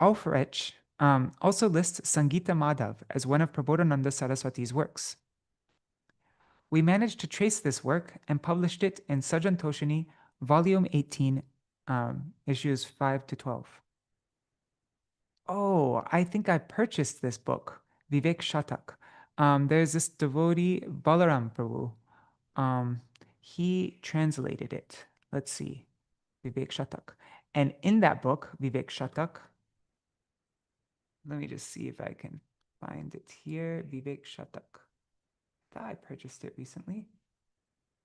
Offret also lists Sangita Madhav as one of Prabodhānanda Sarasvatī's works. We managed to trace this work and published it in Sajantoshini, Volume 18, issues 5 to 12. Oh, I think I purchased this book, Vivek Shatak. There's this devotee, Balaram Prabhu. He translated it. Let's see, Vivek Shatak. And in that book, Vivek Shatak, let me just see if I can find it here, Vivek Shatak. I purchased it recently.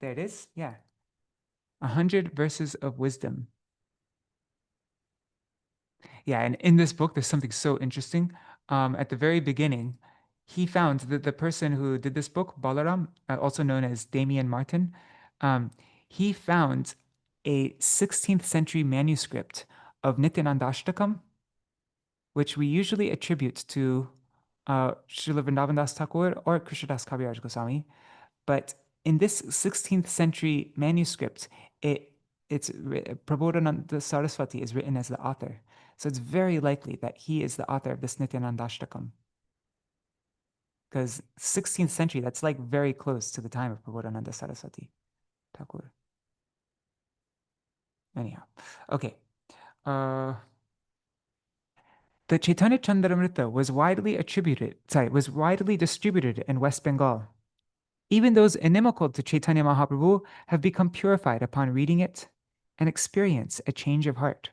There it is, yeah. 100 Verses of Wisdom. Yeah, and in this book, there's something so interesting. At the very beginning, he found that the person who did this book, Balaram, also known as Damian Martin, he found a 16th century manuscript of Nityanandashtakam, which we usually attribute to Śrīla Vrindavandas Thakur or Krishnadas Kaviraj Goswami. But in this 16th century manuscript, it's Prabodhānanda Sarasvatī is written as the author. So it's very likely that he is the author of this Nityanandashtakam. Because 16th century, that's like very close to the time of Prabodhānanda Sarasvatī Thakur. Anyhow, okay. The Chaitanya Chandramrita was widely distributed in West Bengal. Even those inimical to Chaitanya Mahaprabhu have become purified upon reading it and experience a change of heart.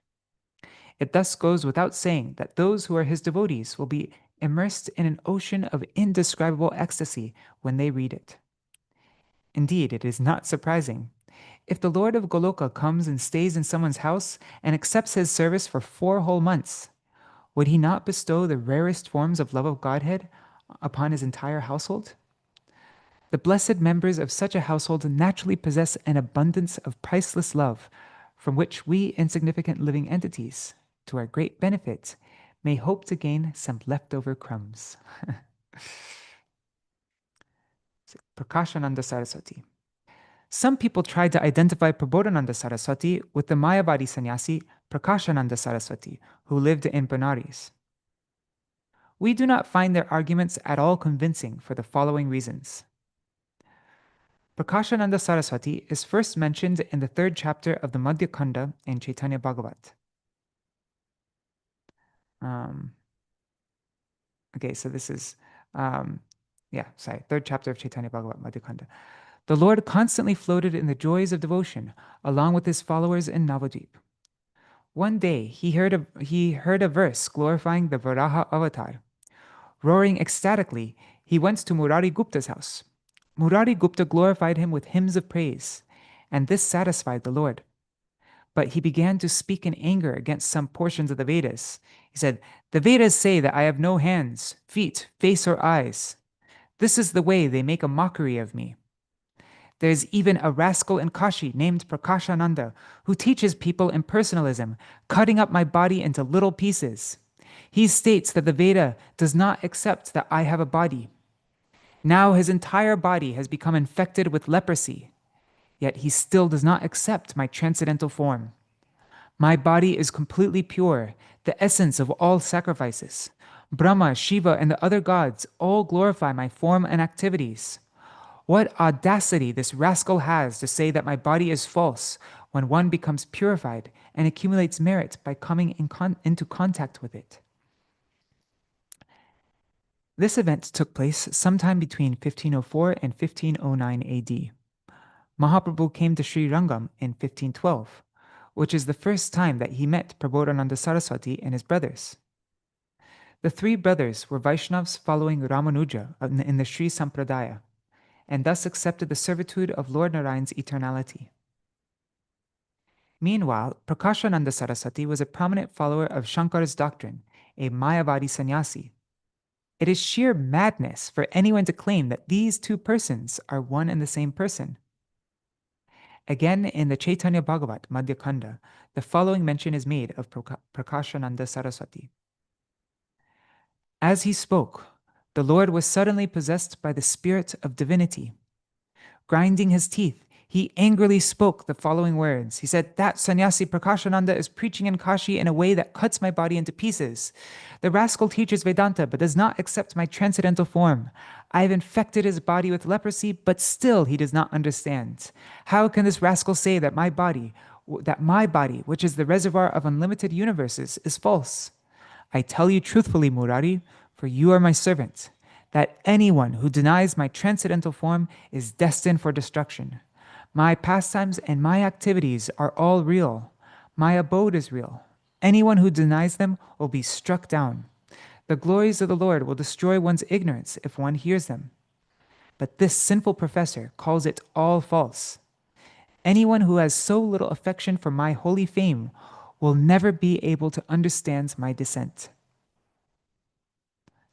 It thus goes without saying that those who are his devotees will be immersed in an ocean of indescribable ecstasy when they read it. Indeed, it is not surprising. If the Lord of Goloka comes and stays in someone's house and accepts his service for 4 whole months, would he not bestow the rarest forms of love of Godhead upon his entire household? The blessed members of such a household naturally possess an abundance of priceless love, from which we insignificant living entities, to our great benefit, may hope to gain some leftover crumbs. Prakashananda Sarasvatī. Some people tried to identify Prabodhānanda Sarasvatī with the Mayavadi sannyasi Prakashananda Sarasvatī, who lived in Benares. We do not find their arguments at all convincing for the following reasons. Prakashananda Sarasvatī is first mentioned in the 3rd chapter of the Madhya Khanda in Chaitanya Bhagavat. Okay, so this is, 3rd chapter of Chaitanya Bhagavat, Madhya Khanda. The Lord constantly floated in the joys of devotion, along with his followers in Navadvip. One day, he heard a verse glorifying the Varaha avatar. Roaring ecstatically, he went to Murari Gupta's house. Murari Gupta glorified him with hymns of praise, and this satisfied the Lord. But he began to speak in anger against some portions of the Vedas. He said, "The Vedas say that I have no hands, feet, face, or eyes. This is the way they make a mockery of me. There is even a rascal in Kashi named Prakashananda who teaches people impersonalism, cutting up my body into little pieces. He states that the Veda does not accept that I have a body. Now his entire body has become infected with leprosy, yet he still does not accept my transcendental form. My body is completely pure, the essence of all sacrifices. Brahma, Shiva, and the other gods all glorify my form and activities. What audacity this rascal has to say that my body is false when one becomes purified and accumulates merit by coming into contact with it." This event took place sometime between 1504 and 1509 AD. Mahaprabhu came to Sri Rangam in 1512, which is the first time that he met Prabodhānanda Sarasvatī and his brothers. The 3 brothers were Vaishnavas following Ramanuja in the Sri Sampradaya, and thus accepted the servitude of Lord Narayan's eternality. Meanwhile, Prakashananda Sarasvatī was a prominent follower of Shankara's doctrine, a Mayavadi sannyasi. It is sheer madness for anyone to claim that these two persons are one and the same person. Again, in the Caitanya Bhagavat, Madhya Khanda, the following mention is made of Prakāśānanda Sarasvatī. As he spoke, the Lord was suddenly possessed by the spirit of divinity. Grinding his teeth, he angrily spoke the following words. He said, "That sannyasi Prakāśānanda is preaching in Kashi in a way that cuts my body into pieces. The rascal teaches Vedanta but does not accept my transcendental form. I have infected his body with leprosy, but still he does not understand. How can this rascal say that my body, which is the reservoir of unlimited universes, is false? I tell you truthfully, Murari, for you are my servant, that anyone who denies my transcendental form is destined for destruction. My pastimes and my activities are all real. My abode is real. Anyone who denies them will be struck down. The glories of the Lord will destroy one's ignorance if one hears them. But this sinful professor calls it all false. Anyone who has so little affection for my holy fame will never be able to understand my descent."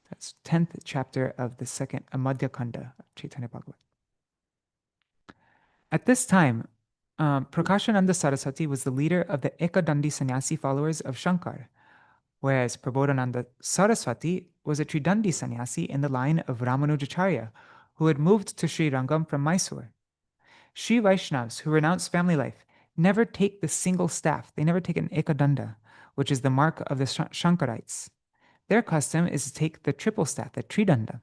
That's 10th chapter of the second Madhya Khanda of Caitanya Bhagavat. At this time, Prakāśānanda Sarasvatī was the leader of the Ekadandi sannyasi followers of Shankar, whereas Prabodhānanda Sarasvatī was a Tridandi sannyasi in the line of Ramanujacharya, who had moved to Srirangam from Mysore. Sri Vaishnavas who renounce family life never take the single staff. They never take an Ekadanda, which is the mark of the Shankarites. Their custom is to take the triple staff, the Tridanda,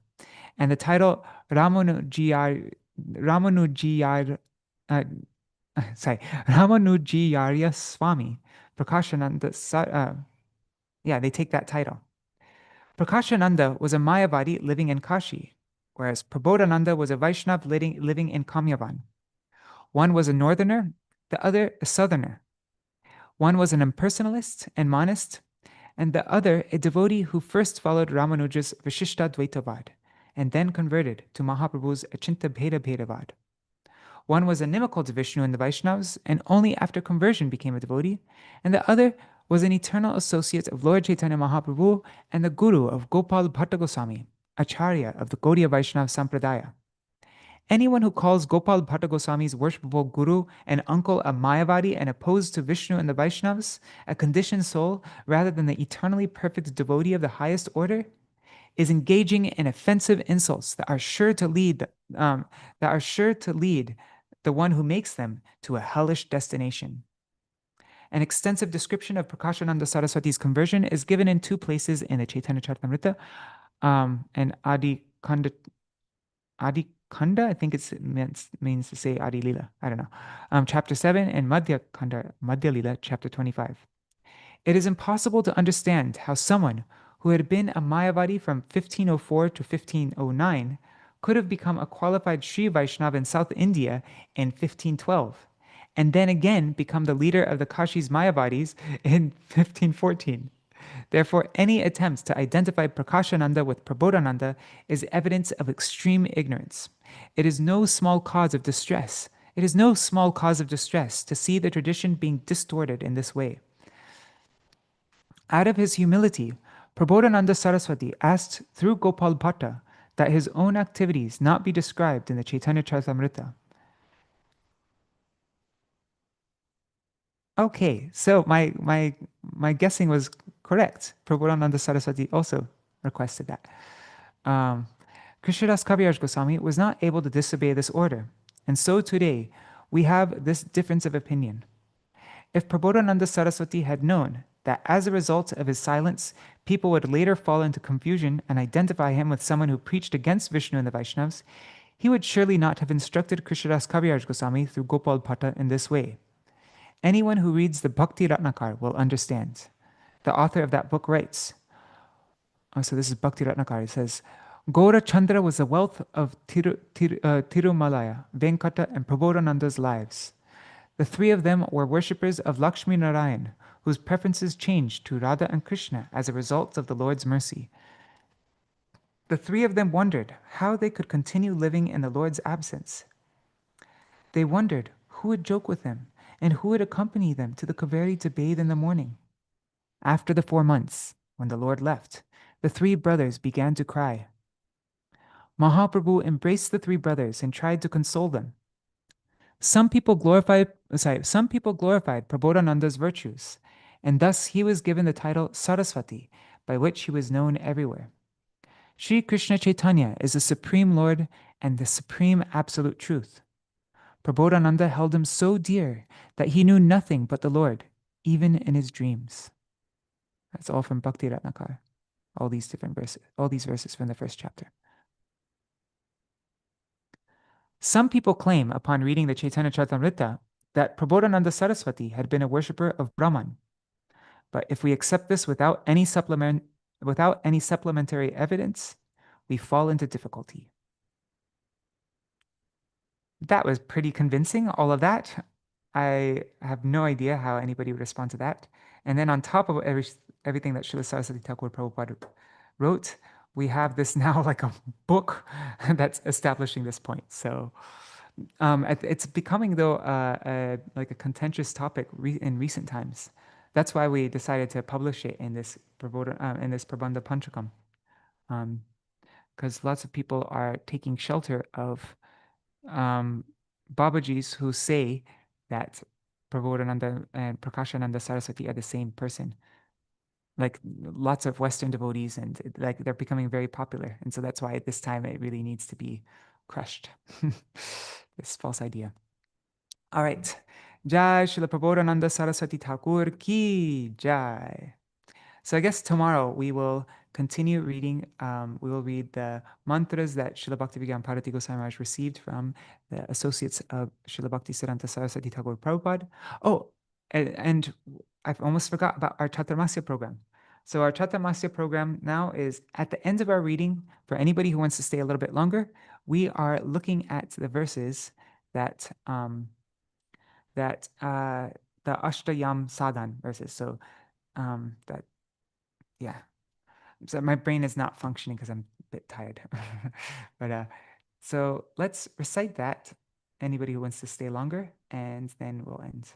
and the title Ramanujiyarya Swami, Prakāśānanda, they take that title. Prakāśānanda was a Mayavadi living in Kashi, whereas Prabodhānanda was a Vaishnav living in Kamyavan. One was a northerner, the other a southerner. One was an impersonalist and monist, and the other a devotee who first followed Ramanuja's Vishishta Dvaitavad, and then converted to Mahaprabhu's Achinta Bheda Bhedavad. One was inimical to Vishnu and the Vaishnavas, and only after conversion became a devotee, and the other was an eternal associate of Lord Chaitanya Mahaprabhu and the guru of Gopal Bhatta Goswami, Acharya of the Gaudiya Vaishnava Sampradaya. Anyone who calls Gopal Bhatta Goswami's worshipable guru and uncle a Mayavadi and opposed to Vishnu and the Vaishnavas, a conditioned soul rather than the eternally perfect devotee of the highest order, is engaging in offensive insults that are sure to lead the one who makes them to a hellish destination. An extensive description of Prakāśānanda Sarasvatī's conversion is given in two places in the Caitanya Charitamrita, and Adi Khanda, I think it means to say Adi Lila, I don't know, chapter 7, and Madhya Khanda, Madhya Lila, chapter 25. It is impossible to understand how someone who had been a Mayavadi from 1504 to 1509 could have become a qualified Sri Vaishnava in South India in 1512, and then again become the leader of the Kashi's Mayavadis in 1514. Therefore, any attempt to identify Prakāśānanda with Prabodhānanda is evidence of extreme ignorance. It is no small cause of distress. It is no small cause of distress to see the tradition being distorted in this way. Out of his humility, Prabodhānanda Sarasvatī asked through Gopal Bhatta that his own activities not be described in the Caitanya Charitamrita. Okay, so my guessing was correct. Prabodhānanda Sarasvatī also requested that. Krishnadas Kaviraj Goswami was not able to disobey this order, and so today we have this difference of opinion. If Prabodhānanda Sarasvatī had known that as a result of his silence, people would later fall into confusion and identify him with someone who preached against Vishnu and the Vaishnavas, he would surely not have instructed Krishnadas Kaviraj Goswami through Gopal Bhatta in this way. Anyone who reads the Bhakti Ratnakar will understand. The author of that book writes, so this is Bhakti Ratnakar, it says, Gaura Chandra was the wealth of Tirumalaya, Venkata, and Prabodhananda's lives. The three of them were worshippers of Lakshmi Narayan, whose preferences changed to Radha and Krishna as a result of the Lord's mercy. The three of them wondered how they could continue living in the Lord's absence. They wondered who would joke with them and who would accompany them to the Kaveri to bathe in the morning. After the 4 months, when the Lord left, the three brothers began to cry. Mahaprabhu embraced the three brothers and tried to console them. Some people glorified Prabodhananda's virtues, and thus he was given the title Sarasvatī, by which he was known everywhere. Sri Krishna Caitanya is the Supreme Lord and the Supreme Absolute Truth. Prabodhananda held him so dear that he knew nothing but the Lord, even in his dreams. That's all from Bhakti Ratnakar. All these verses from the first chapter. Some people claim, upon reading the Chaitanya Charitamrita, that Prabodhananda Sarasvatī had been a worshipper of Brahman. But if we accept this without any supplementary evidence, we fall into difficulty. That was pretty convincing, all of that. I have no idea how anybody would respond to that. And then on top of everything that Śrīla Sarasvatī Thakur Prabhupada wrote, we have this now like a book that's establishing this point. So it's becoming, though, like a contentious topic in recent times. That's why we decided to publish it in this Prabandha Panchakam, because lots of people are taking shelter of Babajis who say that Prabodhananda and Prakashananda Sarasvatī are the same person. Like lots of Western devotees, and like they're becoming very popular. And so that's why at this time it really needs to be crushed. This false idea. All right. Jai Śrīla Prabodhānanda Sarasvatī Thakur ki jai. So I guess tomorrow we will continue reading. We will read the mantras that Śrīla Bhaktivedanta Bhāratī Gosvāmī Mahārāja received from the associates of Śrīla Bhaktisiddhanta Sarasvatī Thakur Prabhupada. Oh, and I've almost forgot about our Chaturmasya program. So our Chaturmasya program now is at the end of our reading. For anybody who wants to stay a little bit longer, we are looking at the verses that the Ashtayam Sadhan verses. So yeah. So my brain is not functioning because I'm a bit tired. But so let's recite that. Anybody who wants to stay longer, and then we'll end.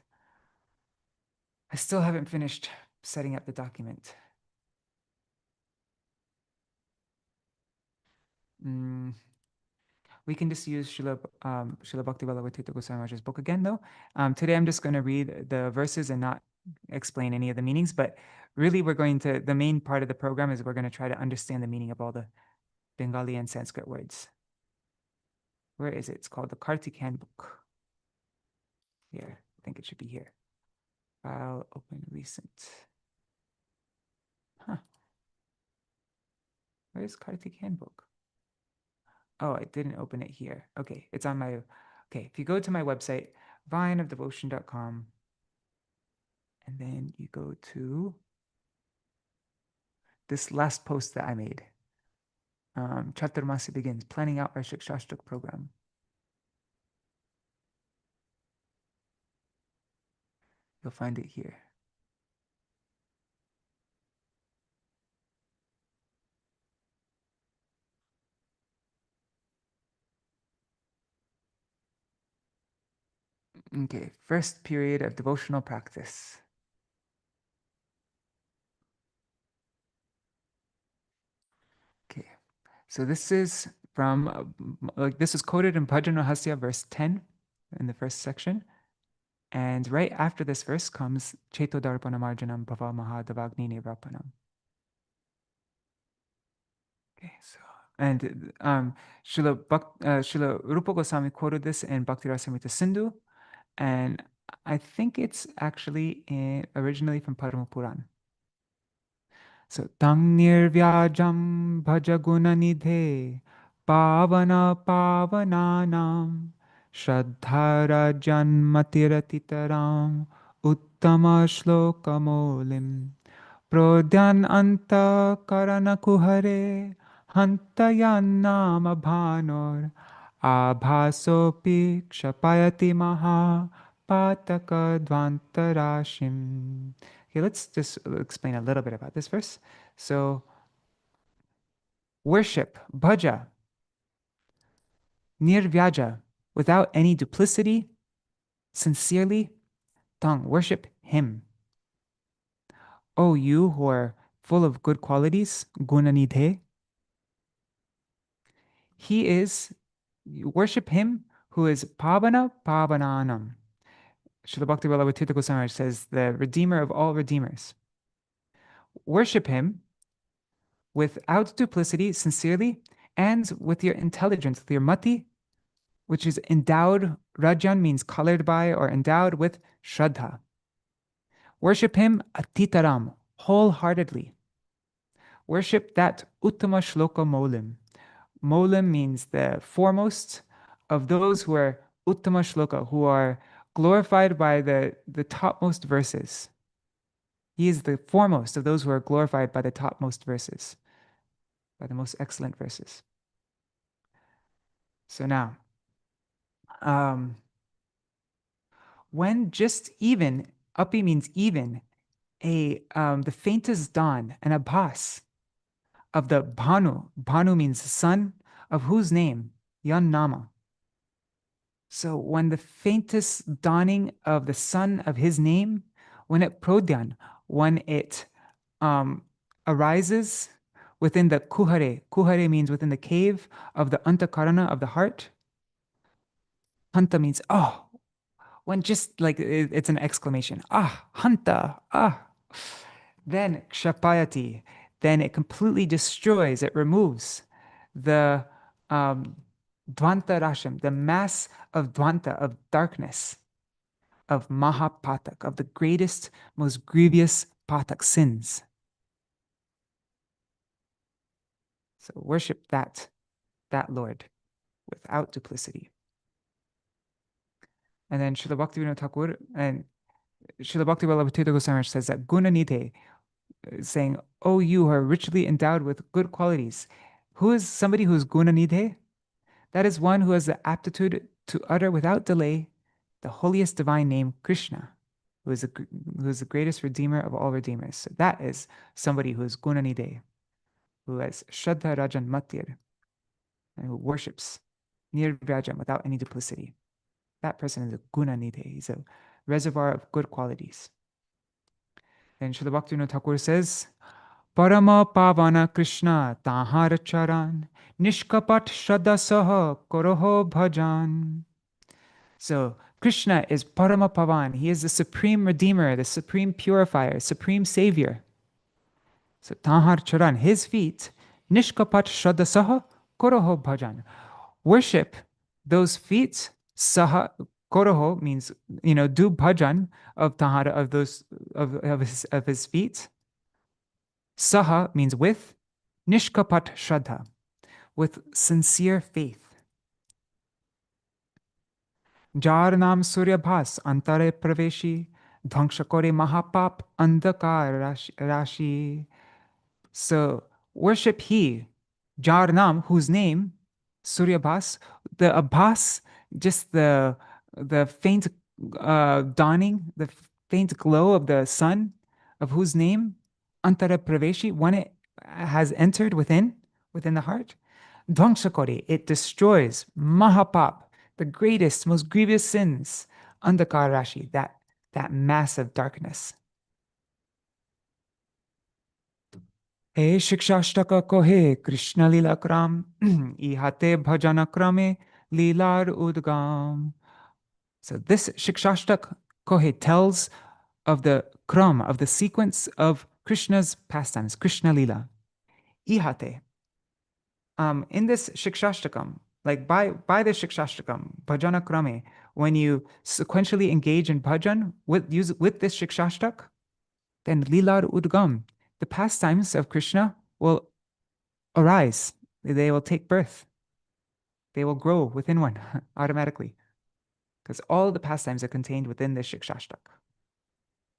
I still haven't finished setting up the document. We can just use Śrīla Bhakti Ballabha Tīrtha Gosvāmī Mahārāja's book again, though. Today I'm just going to read the verses and not explain any of the meanings, but really the main part of the program is we're going to try to understand the meaning of all the Bengali and Sanskrit words. Where is it? It's called the Kartik Handbook. Here, I think it should be here. File, open, recent. Where's Kartik Handbook? Oh, I didn't open it here. Okay, it's on my... Okay, if you go to my website, vineofdevotion.com, and then you go to this last post that I made. Chaturmasya begins, planning out our Shikshashtak program. You'll find it here. Okay, first period of devotional practice. Okay, so this is from, this is quoted in Bhajan Rahasya, verse 10, in the first section. And right after this verse comes Cheto Darpana Marjanam Bhava Mahadavagni Nirapanam. Okay, so, and Srila Rupa Goswami quoted this in Bhakti Rasamrita Sindhu, and I think it's actually originally from Padma Puran. So, Tang Nirvyajam Bhajaguna Nidhe Pavana Pavananam Shraddhara Janmatiratitaram Uttama Shlokamolim Prodyan Anta Karana Kuhare Hantayannama Bhanor Abhasopi Kshapayati Maha Pataka Dvantarashim. Okay, let's just explain a little bit about this verse. So, worship, bhaja, nirvyaja, without any duplicity, sincerely, tang, worship him. O you who are full of good qualities, gunanidhe. He is, you worship him who is pavana pavananam. Śrīla Bhakti Ballabha Tīrtha Gosvāmī says, the redeemer of all redeemers. Worship him without duplicity, sincerely, and with your intelligence, with your mati, which is endowed, rajan means colored by or endowed with shraddha. Worship him atitaram, wholeheartedly. Worship that uttama shloka molim. Molim means the foremost of those who are uttama shloka, who are glorified by the topmost verses. He is the foremost of those who are glorified by the topmost verses, by the most excellent verses. So now, when just even, api means even, the faintest dawn, an abhas of the Bhanu means sun, of whose name? Yan Nama. So when the faintest dawning of the sun of his name, when it prodyan, when it arises within the kuhare means within the cave of the antakarana of the heart. Hanta means, oh, when just like it's an exclamation, ah, hanta, ah. Then kshapayati, then it completely destroys, it removes the dvanta rasham, the mass of dvanta, of darkness, of mahapatak, of the greatest, most grievous patak, sins. So worship that Lord without duplicity. And then Śrīla Bhaktivinoda Thakur and Śrīla Bhakti Ballabha Tīrtha Gosvāmī says that gunanite, saying, oh, you are richly endowed with good qualities. Who is somebody who is gunanidhe? That is one who has the aptitude to utter without delay the holiest divine name, Krishna, who is the greatest redeemer of all redeemers. So that is somebody who is gunanidhe, who has shraddha rajan matir, and who worships nirvyajam without any duplicity. That person is a gunanidhe. He's a reservoir of good qualities. And Śrīla Bhaktivinoda Thakur says, Parama pavana Krishna tahara charan nishkapat shraddha saha koroho bhajan. So Krishna is Parama Pavan. He is the supreme redeemer, the supreme purifier, supreme savior. So tahar charan, his feet, nishkapat shraddha saha koroho bhajan. Worship those feet. Saha koroho means, do bhajan of tahara, of those of his feet. Saha means with, nishkapat shraddha, with sincere faith. Jar nam surya bhas antare praveshi dhangsha kore mahapap andhakar rashi. So worship he, Jar nam, whose name, Surya Bhas, the abhas, just the faint dawning, the faint glow of the sun, of whose name, antara praveshi, when it has entered within the heart, dhvangsakori, it destroys, mahapap, the greatest, most grievous sins, andhakar rashi, that mass of darkness. He shikshashtaka kohe Krishna lila kram ihate bhajana krame lilar udgam. So this shikshashtak kohe tells of the kram, of the sequence of Krishna's pastimes, Krishna lila. Ihate. In this shikshashtakam, like by the shikshashtakam, bhajana krame, when you sequentially engage in bhajan with this shikshashtak, then lilar udgam, the pastimes of Krishna will arise. They will take birth. They will grow within one automatically. Because all the pastimes are contained within the Shikshashtak.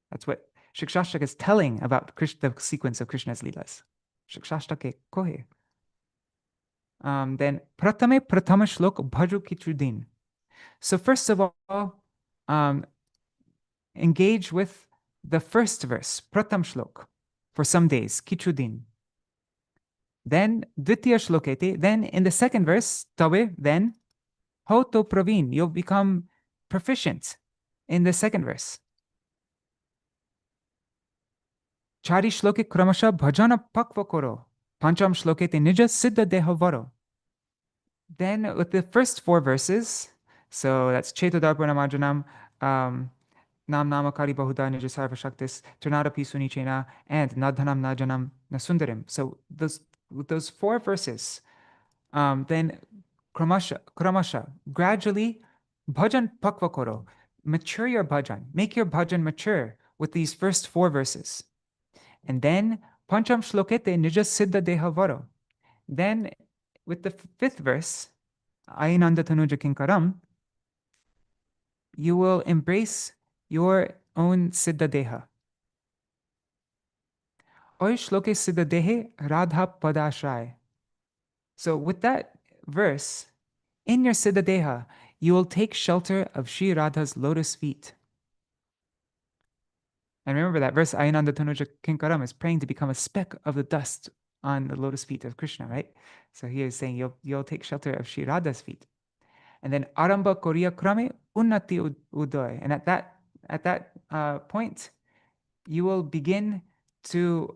That's what Shikshashtak is telling about the sequence of Krishna's Leelas. Shikshashtake kohe. Then pratame pratama shlok bhaju kitrudin. So first of all, engage with the first verse, pratam shlok, for some days, kitrudin. Then dvitiya shlokete, then in the second verse, tabe, then hoto praveen, you'll become proficient in the second verse. Chari shloke kramasha bhajana pakva koro. Pancham shloke te nija siddha deha varo. Then with the first 4 verses, so that's Chetodarpana Majanam, Nam Namakari Bahuda Nija Sarva Shaktis, Trinada Pisunichena, and Nadhanam Najanam Nasundarim. So with those 4 verses, then kramasha, gradually, bhajan pakvakoro, mature your bhajan, make your bhajan mature with these first 4 verses. And then, pancham shlokete nija siddha deha varo. Then, with the 5th verse, Ainanda tanuja kinkaram, you will embrace your own siddha deha. Oy shloke siddha dehe radha padashray. So with that verse, in your siddha deha, you will take shelter of Sri Radha's lotus feet. And remember that verse, Ainanda tanuja kinkaram, is praying to become a speck of the dust on the lotus feet of Krishna, right? So he is saying you'll take shelter of Sri Radha's feet. And then aramba koriya krame unnati udoy. And at that point, you will begin to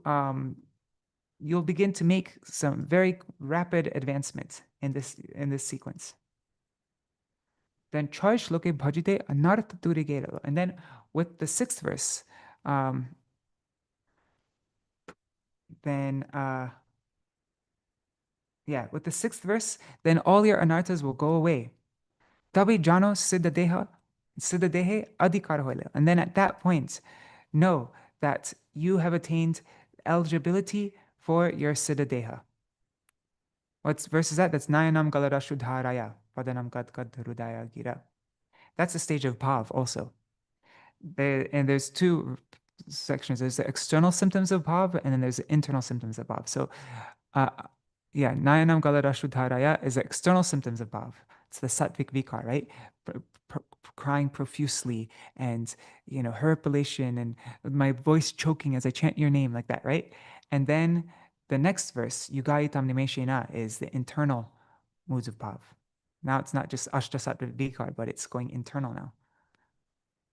make some very rapid advancement in this sequence. Then choy shloke bhajite anartha durigero. And then with the 6th verse, with the 6th verse, then all your anarthas will go away. Tabi jano siddha dehe adhikar hoile. And then at that point, know that you have attained eligibility for your siddha deha. What verse is that? That's nayanam galada shudharaya padanam kad rudaya gira. That's the stage of bhav also. And there's 2 sections. There's the external symptoms of bhav, and then there's the internal symptoms of bhav. So, nayanam galada shudharaya is the external symptoms of bhav. It's the sattvic vikar, right? Crying profusely, and herpulation, and my voice choking as I chant your name, like that, right? And then the next verse, yugayitam nimeshena, is the internal moods of bhav. Now it's not just ashta sattvic vikar, but it's going internal now.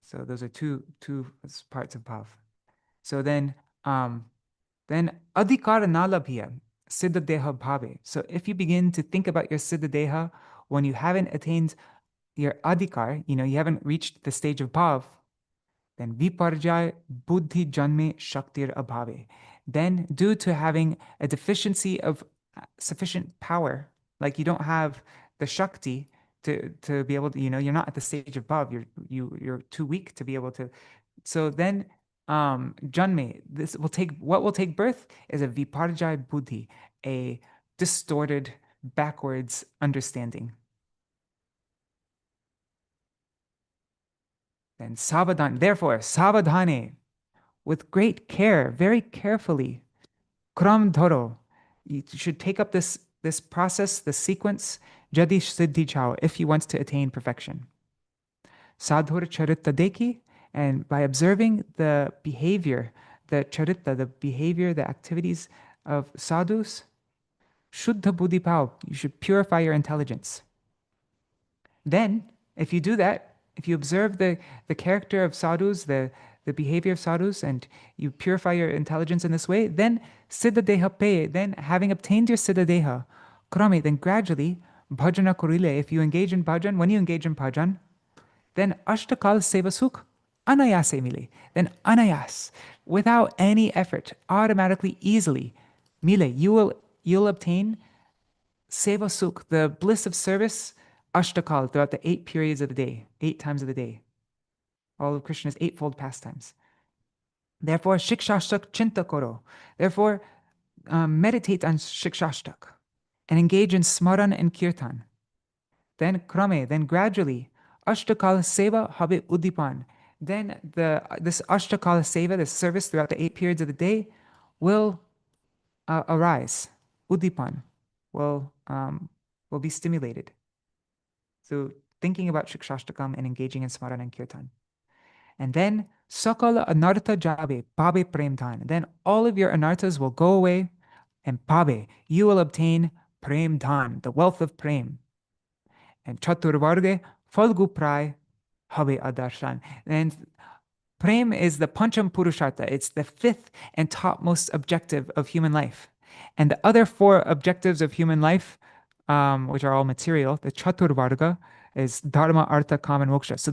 So those are two parts of bhav. So then adhikara nalabhya siddha deha bhave. So if you begin to think about your siddha deha when you haven't attained your adhikar, you haven't reached the stage of bhav, then viparjaya buddhi janme shaktir abhave. Then due to having a deficiency of sufficient power, like you don't have the shakti to be able to, you're not at the stage of bhav, you're too weak to be able to. So then janme, what will take birth is a viparjaya buddhi, a distorted, backwards understanding. Then therefore, savadhane, with great care, very carefully, kram dharo, you should take up this process, this sequence, jadi siddhi chao, if you want to attain perfection. Sadhur charita deki, and by observing the behavior, the charita, the behavior, the activities of sadhus, shuddha buddhi pao, you should purify your intelligence. Then, if you do that, if you observe the character of sadhus, the behavior of sadhus, and you purify your intelligence in this way, then siddha deha pe, then having obtained your siddha deha, krame, then gradually, bhajana korile, if you engage in bhajan, when you engage in bhajan, then ashtakal seva sukh, anayase mile, then anayas, without any effort, automatically, easily, mile, you'll obtain seva sukh, the bliss of service, ashtakal, throughout the 8 periods of the day, 8 times of the day. All of Krishna's 8-fold pastimes. Therefore, shikshashtak chinta koro. Therefore, meditate on shikshashtak and engage in smaran and kirtan. Then krame, then gradually, ashtakal seva habe udipan. Then this ashtakal seva, this service throughout the 8 periods of the day, will arise. Udipan will be stimulated. So thinking about shikshashtakam and engaging in smaran and kirtan. And then sakala anartha jabe, pabe premdhan. Then all of your anarthas will go away, and pabe, you will obtain premdhan, the wealth of prem. And chaturvarge falgu prai habe adarshan. And Prem is the Pancham Purushartha. It's the fifth and topmost objective of human life. And the other four objectives of human life, which are all material, the Chaturvarga, is Dharma, Artha, Kama, and Moksha. So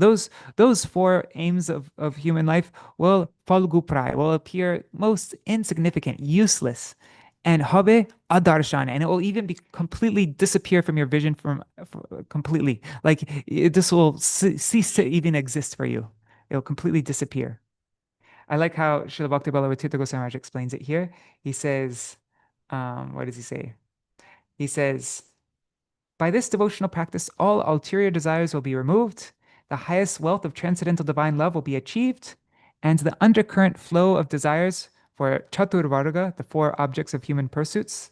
those four aims of human life will falguprai, will appear most insignificant, useless, and habe adarshan, and it will even be completely disappear from your vision completely. Like this will cease to even exist for you. It will completely disappear. I like how Srila Bhakti Ballabha Tirtha Goswami Maharaj explains it here. He says, what does he say? He says, by this devotional practice, all ulterior desires will be removed, the highest wealth of transcendental divine love will be achieved, and the undercurrent flow of desires for Chaturvarga, the four objects of human pursuits,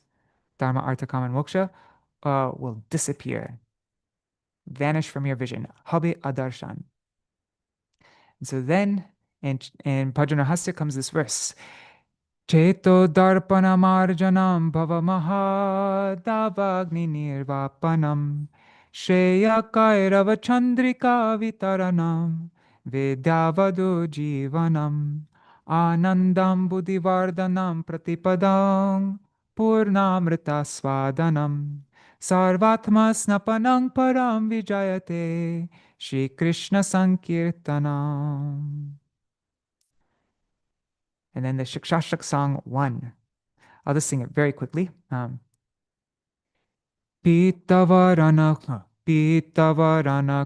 Dharma, Artha, Kama, and Moksha, will disappear, vanish from your vision. Habe adarshan. And so then, in Bhajanahasya comes this verse. Cheto darpana marjanam bhava mahadavagni nirvapanam Shreya kairava chandrika vitaranam Vidyavadu jivanam Anandam buddhivardhanam pratipadam Purnamrita swadanam Sarvatma snapanam param vijayate Shri Krishna Sankirtanam. And then the Shikshashtak song 1. I'll just sing it very quickly. Pitavarana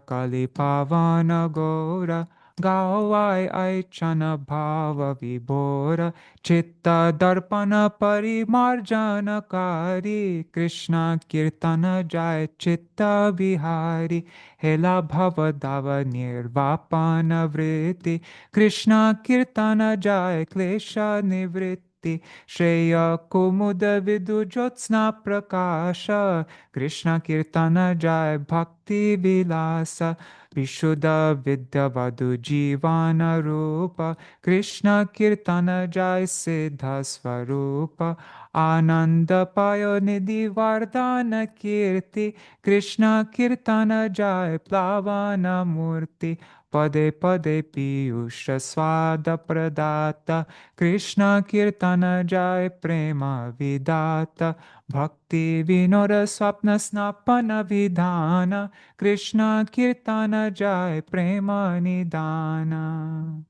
kali pavana gora Gawai aichana bhava vibhora Chitta darpana parimarjana kari Krishna kirtana jai chitta vihari Hela bhava dava nirvapana vritti Krishna kirtana jai klesha nivritti Shreya kumuda vidu jyotsna prakasha Krishna kirtana jai bhakti vilasa Vishuddha vidya vadu jivana rupa Krishna kirtana jai siddha svarupa Ananda payo nidhi vardhana kirti Krishna kirtana jai plavana murti Pade pade piyusha svada pradata Krishna kirtana jai prema vidata Bhakti vinoda swapna snapana vidhana Krishna kirtana jai prema nidana.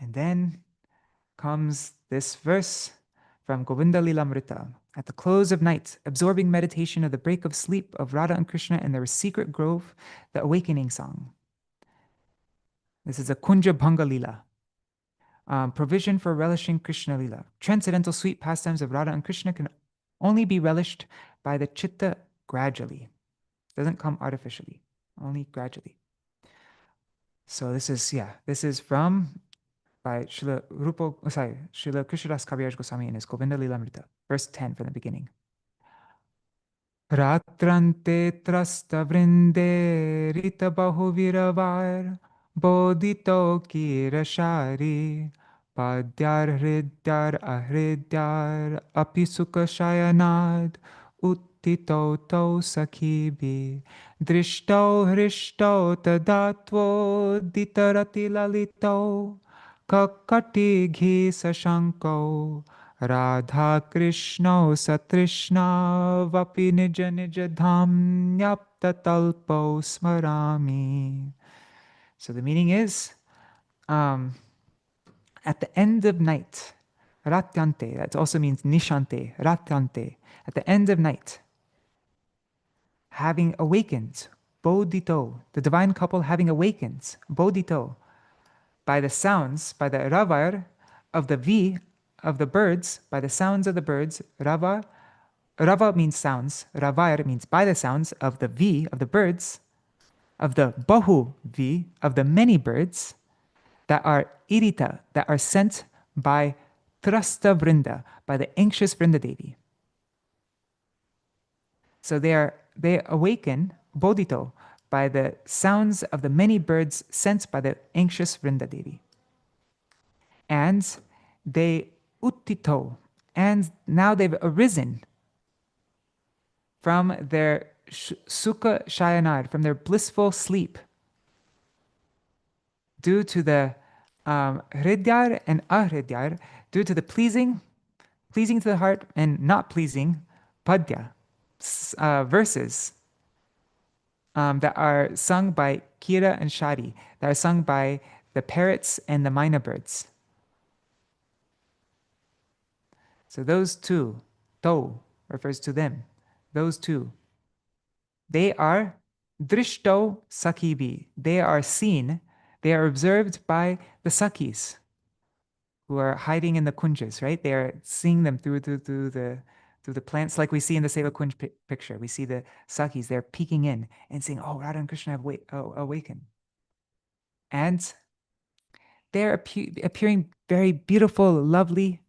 And then comes this verse from Govinda Lilamrita. At the close of night, absorbing meditation of the break of sleep of Radha and Krishna in their secret grove, the awakening song. This is a Kunja Bhanga Lila. Provision for relishing Krishna Lila. Transcendental sweet pastimes of Radha and Krishna can only be relished by the chitta gradually. Doesn't come artificially, only gradually. So this is from by Srila Krishnadas Kaviraj Goswami in his Govinda Lilamrita, verse 10 from the beginning. Ratrante trasta vrinde rita bahu viravar bodhito kirashari padyar hridyar ahridyar api sukha shayanad uttito to sakhibi drishto hrishto tadatvo ditarati lalito kakati ghi sashanko Radha Krishna Satrishna Vapi Nija Nija Dham Nyapta Talpo Smarami. So the meaning is, at the end of night, Ratyante, that also means Nishante, Ratyante, at the end of night, having awakened, Bodhito, the divine couple having awakened, Bodhito, by the sounds, by the ravar of the V of the birds, by the sounds of the birds, Rava means sounds, Ravair means by the sounds of the V of the birds, of the Bahu V of the many birds that are irita, that are sent by Trasta Vrinda, by the anxious Vrinda Devi. So they awaken, Bodhito, by the sounds of the many birds sent by the anxious Vrinda Devi. And they uttito, and now they've arisen from their sukha shayanad, from their blissful sleep. due to the hridyar and ahridyar, due to the pleasing to the heart, and not pleasing, padya, verses that are sung by Kira and Shari, that are sung by the parrots and the myna birds. So those two, to refers to them. Those two, they are drishto sakibi. They are seen, they are observed by the sakis who are hiding in the kunjas, right? They are seeing them through the plants, like we see in the Seva Kunj picture. We see the sakis, they're peeking in and saying, oh, Radha and Krishna have awakened. And they're appearing very beautiful, lovely,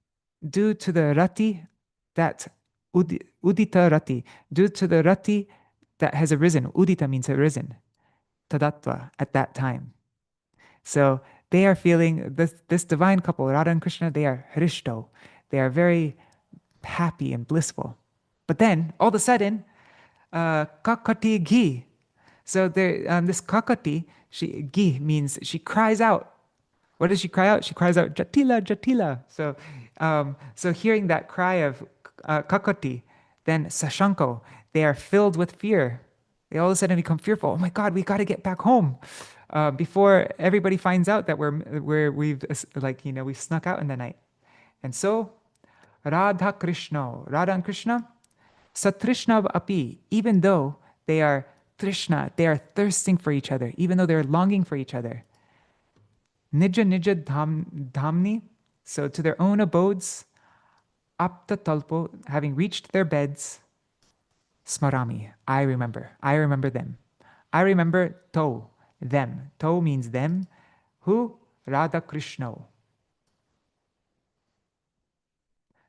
due to the rati, that udita rati, due to the rati that has arisen. Udita means arisen, tadatva, at that time. So they are feeling, this divine couple, Radha and Krishna, they are hrishto. They are very happy and blissful. But then, all of a sudden, kakati gi. So there, this kakati, gi means she cries out. What does she cry out? She cries out, Jatila, Jatila. So hearing that cry of kakati, then sashanko, they are filled with fear. They all of a sudden become fearful. Oh my God, we got to get back home before everybody finds out that we've snuck out in the night. And so Radha and Krishna, Satrishnav api, even though they are Trishna, they are thirsting for each other, even though they're longing for each other. Nija Nija Dhamni, so to their own abodes, Apta Talpo, having reached their beds, Smarami, I remember them. I remember To, them. To means them. Who? Radha Krishna.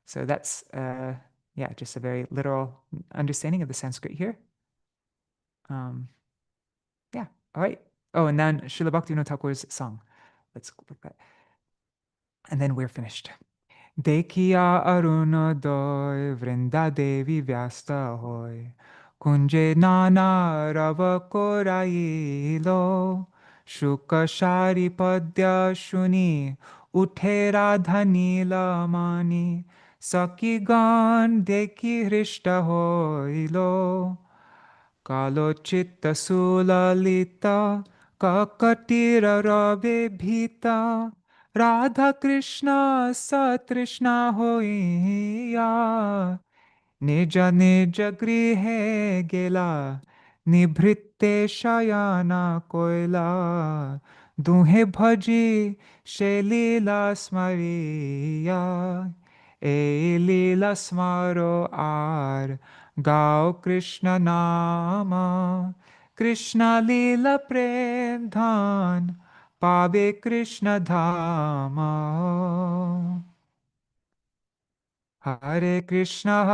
So that's, just a very literal understanding of the Sanskrit here. All right. Oh, and then Srila Bhaktivinoda Thakur's song. Let's look at that. And then we're finished. Dekhiya arunodoy vrinda devi vyasta hoy kunje nana rava korailo shuka shari padya shuni uthe radha nila mani saki gan dekhi hrishta hoilo kalo chitta sulalita kakatira rabe bhita Radha Krishna Satrishna hoiya Nija Nija grihe gela Nibhritte shayana koila Duhe bhaji she lila smariya E lila smaro ar Gao Krishna nama Krishna lila prem dhan Pabe Krishna Dhama. Hare Krishna,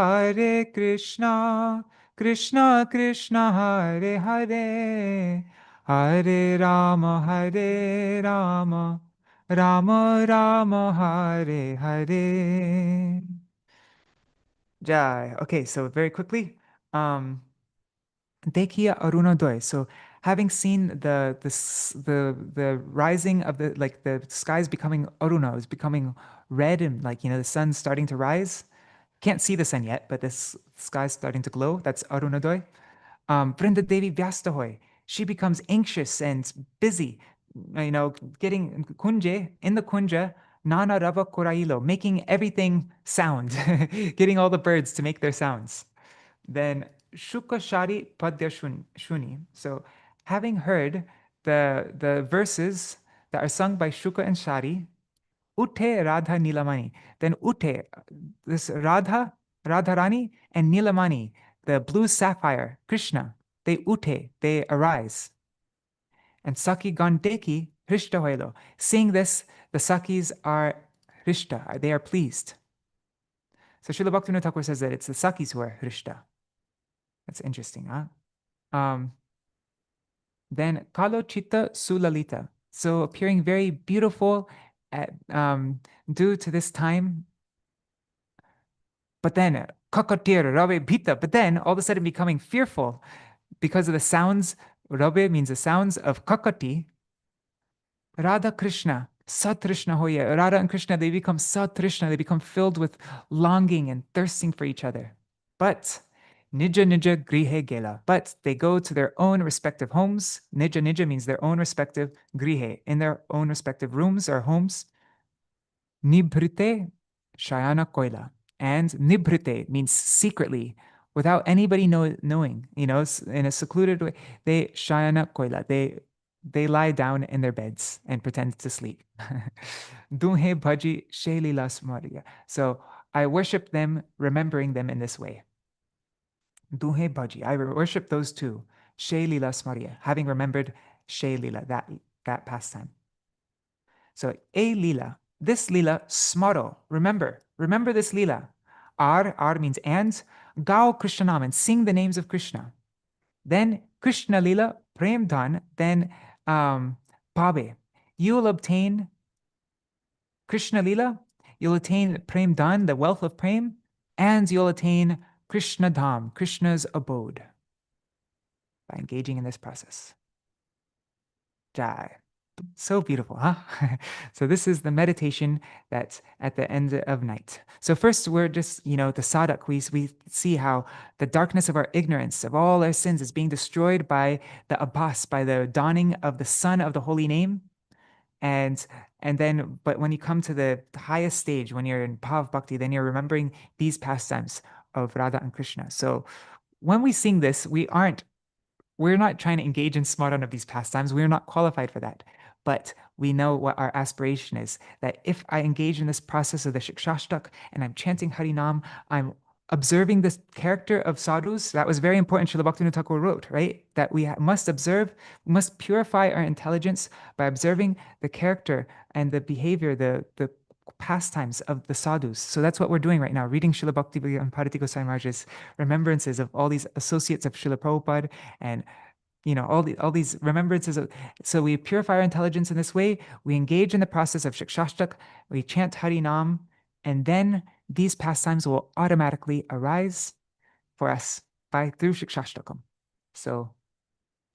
Krishna Krishna, Hare Hare, Hare Rama, Rama Rama, Hare Hare. Jai. Okay, so very quickly, Dekhiya Arunodoy. So having seen the rising of the skies becoming Aruna, is becoming red, and the sun's starting to rise. Can't see the sun yet, but this sky's starting to glow. That's Arunodoy. Vrinda Devi Vyastahoy. She becomes anxious and busy, getting kunje, in the kunja, Nana Rava Korailo, making everything sound, getting all the birds to make their sounds. Then Shuka Shari Padya Shuni. So having heard the verses that are sung by Shuka and Shari, Ute Radha Nilamani. Then Ute, this Radharani and Nilamani, the blue sapphire, Krishna, they arise. And Saki Gandeki Hrishta Hoilo. Seeing this, the Sakis are Hrishta, they are pleased. So Srila Bhaktivinoda Thakur says that it's the Sakis who are Hrishta. That's interesting, huh? Then Kalo Chitta Sulalita. So appearing very beautiful due to this time. But then Kakatir Rabe Bhita. But then all of a sudden becoming fearful because of the sounds. Rabe means the sounds of Kakati. Radha Krishna, Sat Trishna Hoya. Radha and Krishna, they become Sat Trishna, they become filled with longing and thirsting for each other. But Nija Nija Grihe Gela. But they go to their own respective homes. Nija Nija means their own respective Grihe, in their own respective rooms or homes. Nibhrite Shayana Koila. And Nibhrite means secretly, without anybody knowing, in a secluded way. They Shayana Koila. They lie down in their beds and pretend to sleep. Dunhe Bhaji Śrīla Prabodhānanda. So I worship them, remembering them in this way. Dunhe Bhaji. I worship those two. Śrīla Prabodhānanda, having remembered Śrīla, that pastime. So a lila, this lila, smaro, remember this lila. Ar means and, gao Krishnanam, and sing the names of Krishna. Then Krishna lila, prem dhan, then pabe. You will obtain Krishna lila, you'll attain prem dhan, the wealth of prem, and you'll attain Krishna dham, Krishna's abode, by engaging in this process. Jai. So beautiful, huh? So this is the meditation that's at the end of night. So first we're just, the sadhak, we see how the darkness of our ignorance, of all our sins, is being destroyed by the abhas, by the dawning of the sun of the holy name. And then, but when you come to the highest stage, when you're in Bhav Bhakti, then you're remembering these pastimes of Radha and Krishna. So when we sing this, we're not trying to engage in smaran of these pastimes. We're not qualified for that. But we know what our aspiration is, that if I engage in this process of the Shikshashtak and I'm chanting Harinam, I'm observing this character of sadhus. That was very important, Srila Bhaktivinoda Thakur wrote, right? That we must observe, we must purify our intelligence by observing the character and the behavior, the pastimes of the sadhus. So that's what we're doing right now, reading Srila Bhakti-Vedanta Bharati Goswami Maharaj's remembrances of all these associates of Srila Prabhupada, and all these remembrances. So we purify our intelligence in this way. We engage in the process of Shikshashtak. We chant Harinam, and then these pastimes will automatically arise for us through Shikshashtakam. So,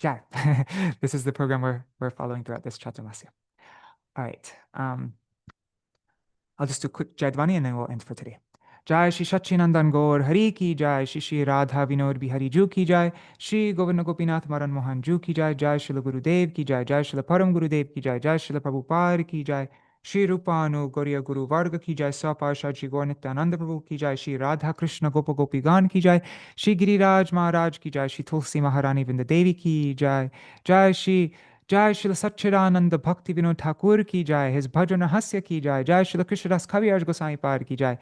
yeah, this is the program we're following throughout this Chaturmasya. All right. I'll just do a quick Jaidvani and then we'll end for today. Jai Shri Sachinandan Gaur Hari Ki Jai, Shri Shri Radha Vinod Bihari Ju Ki Jai, Shri Govinda Gopinath Madan Mohan Ju Ki Jai, Jai Srila Gurudev Ki Jai, Jai Srila Param Gurudev Ki Jai, Jai Srila Prabhupada Ki Jai, Shri Rupanu Gauriya Guru Varga Ki Jai, Saparshad Shri Gaur Nityananda Prabhu Ki Jai, Shri Radha Krishna Gopa Gopi Gan Ki Jai, Shri Giriraj Maharaj Ki Jai, Shri Tulsi Maharani Vrinda Devi Ki Jai, Jai Shri Srila Satchidananda Bhakti Vinod Thakur Ki Jai, His Bhajana Hasya Ki Jai, Jai Srila Krishnadas Kaviraj Goswami Pad Ki Jai,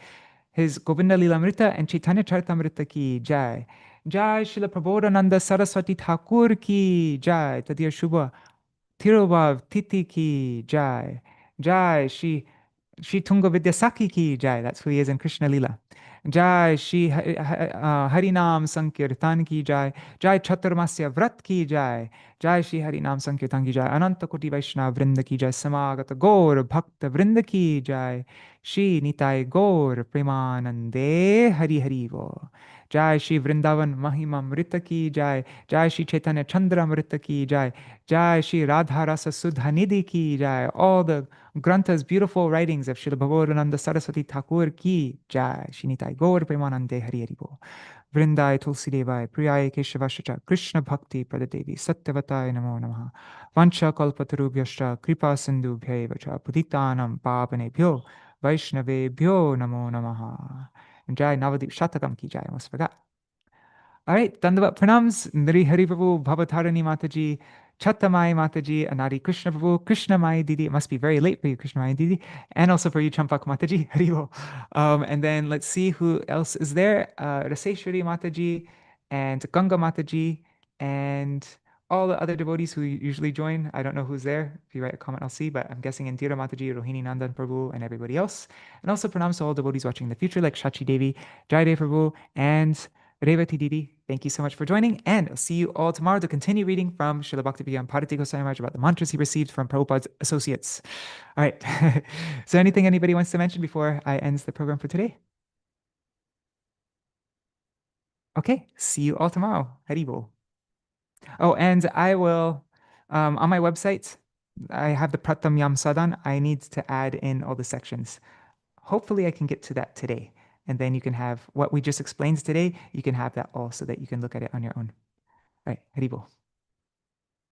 His Govinda Lilamrita and Caitanya Charitamrita Ki Jai, Jai Śrīla Prabodhānanda Sarasvatī Thakur Ki Jai, Tadir Shubha Tirobhav Titi Ki Jai, Jai Shri Tunga Vidyasaki Ki Jai, that's who he is in Krishna Lila. Jai Shri Harinam Sankirtan Ki Jai, Jai Chaturmasya Vrat Ki Jai, Jai Shri Harinam Sankirtan Ki Jai, Ananta Koti Vaishnava Vrinda Ki Jai, Samagata Gaur Bhakta Vrinda Ki Jai, Shri Nitai Gaur Premanande Hari Hari Vo. Jai Shri Vrindavan Mahimamrita Ki Jai, Jai Shri Chaitanya Chandramrita Ki Jai, Jai Shri Radha Rasa Sudhanidhi Ki Jai, all the Granthas, beautiful writings of Śrīla Prabodhānanda Sarasvatī Thakur Ki Jai, Shri Nitai Gaur Premanande Hari Hari Vo. Vrindai Tulsi Devai, Priyai Keshavashacha, Krishna Bhakti Pradadevi, Satyavatai Namo Namaha, Vancha Kalpatarubhyascha, Kripa Sindhu Bhyaivacha, Puditanam Pavanebhyo, Vaishnavebhyo Namo Namaha. And Jai Navadip Shatakam Ki Jai, I almost forgot. All right, Dandavat Pranams, Nri Hari Prabhu, Bhavatarani Mataji, Chattamai Mataji, Anari Krishna Prabhu, Krishna Mai Didi. It must be very late for you, Krishna Mai Didi, and also for you, Champak Mataji, Haribo. And then let's see who else is there. Raseshwari Mataji, and Ganga Mataji, and all the other devotees who usually join. I don't know who's there. If you write a comment, I'll see, but I'm guessing Indira Mataji, Rohini Nandan Prabhu, and everybody else. And also pranams to all devotees watching in the future, like Shachi Devi, Jaidev Prabhu, and Revati Didi. Thank you so much for joining, and I'll see you all tomorrow to continue reading from Srila Bhakti-Vedanta Bharati Goswami Maharaj about the mantras he received from Prabhupada's associates. All right. So anything anybody wants to mention before I end the program for today? Okay. See you all tomorrow. Haribol. Oh, and I will, on my website, I have the Pratam Yam Sadan. I need to add in all the sections. Hopefully I can get to that today. And then you can have what we just explained today. You can have that all so that you can look at it on your own. All right, Haribol.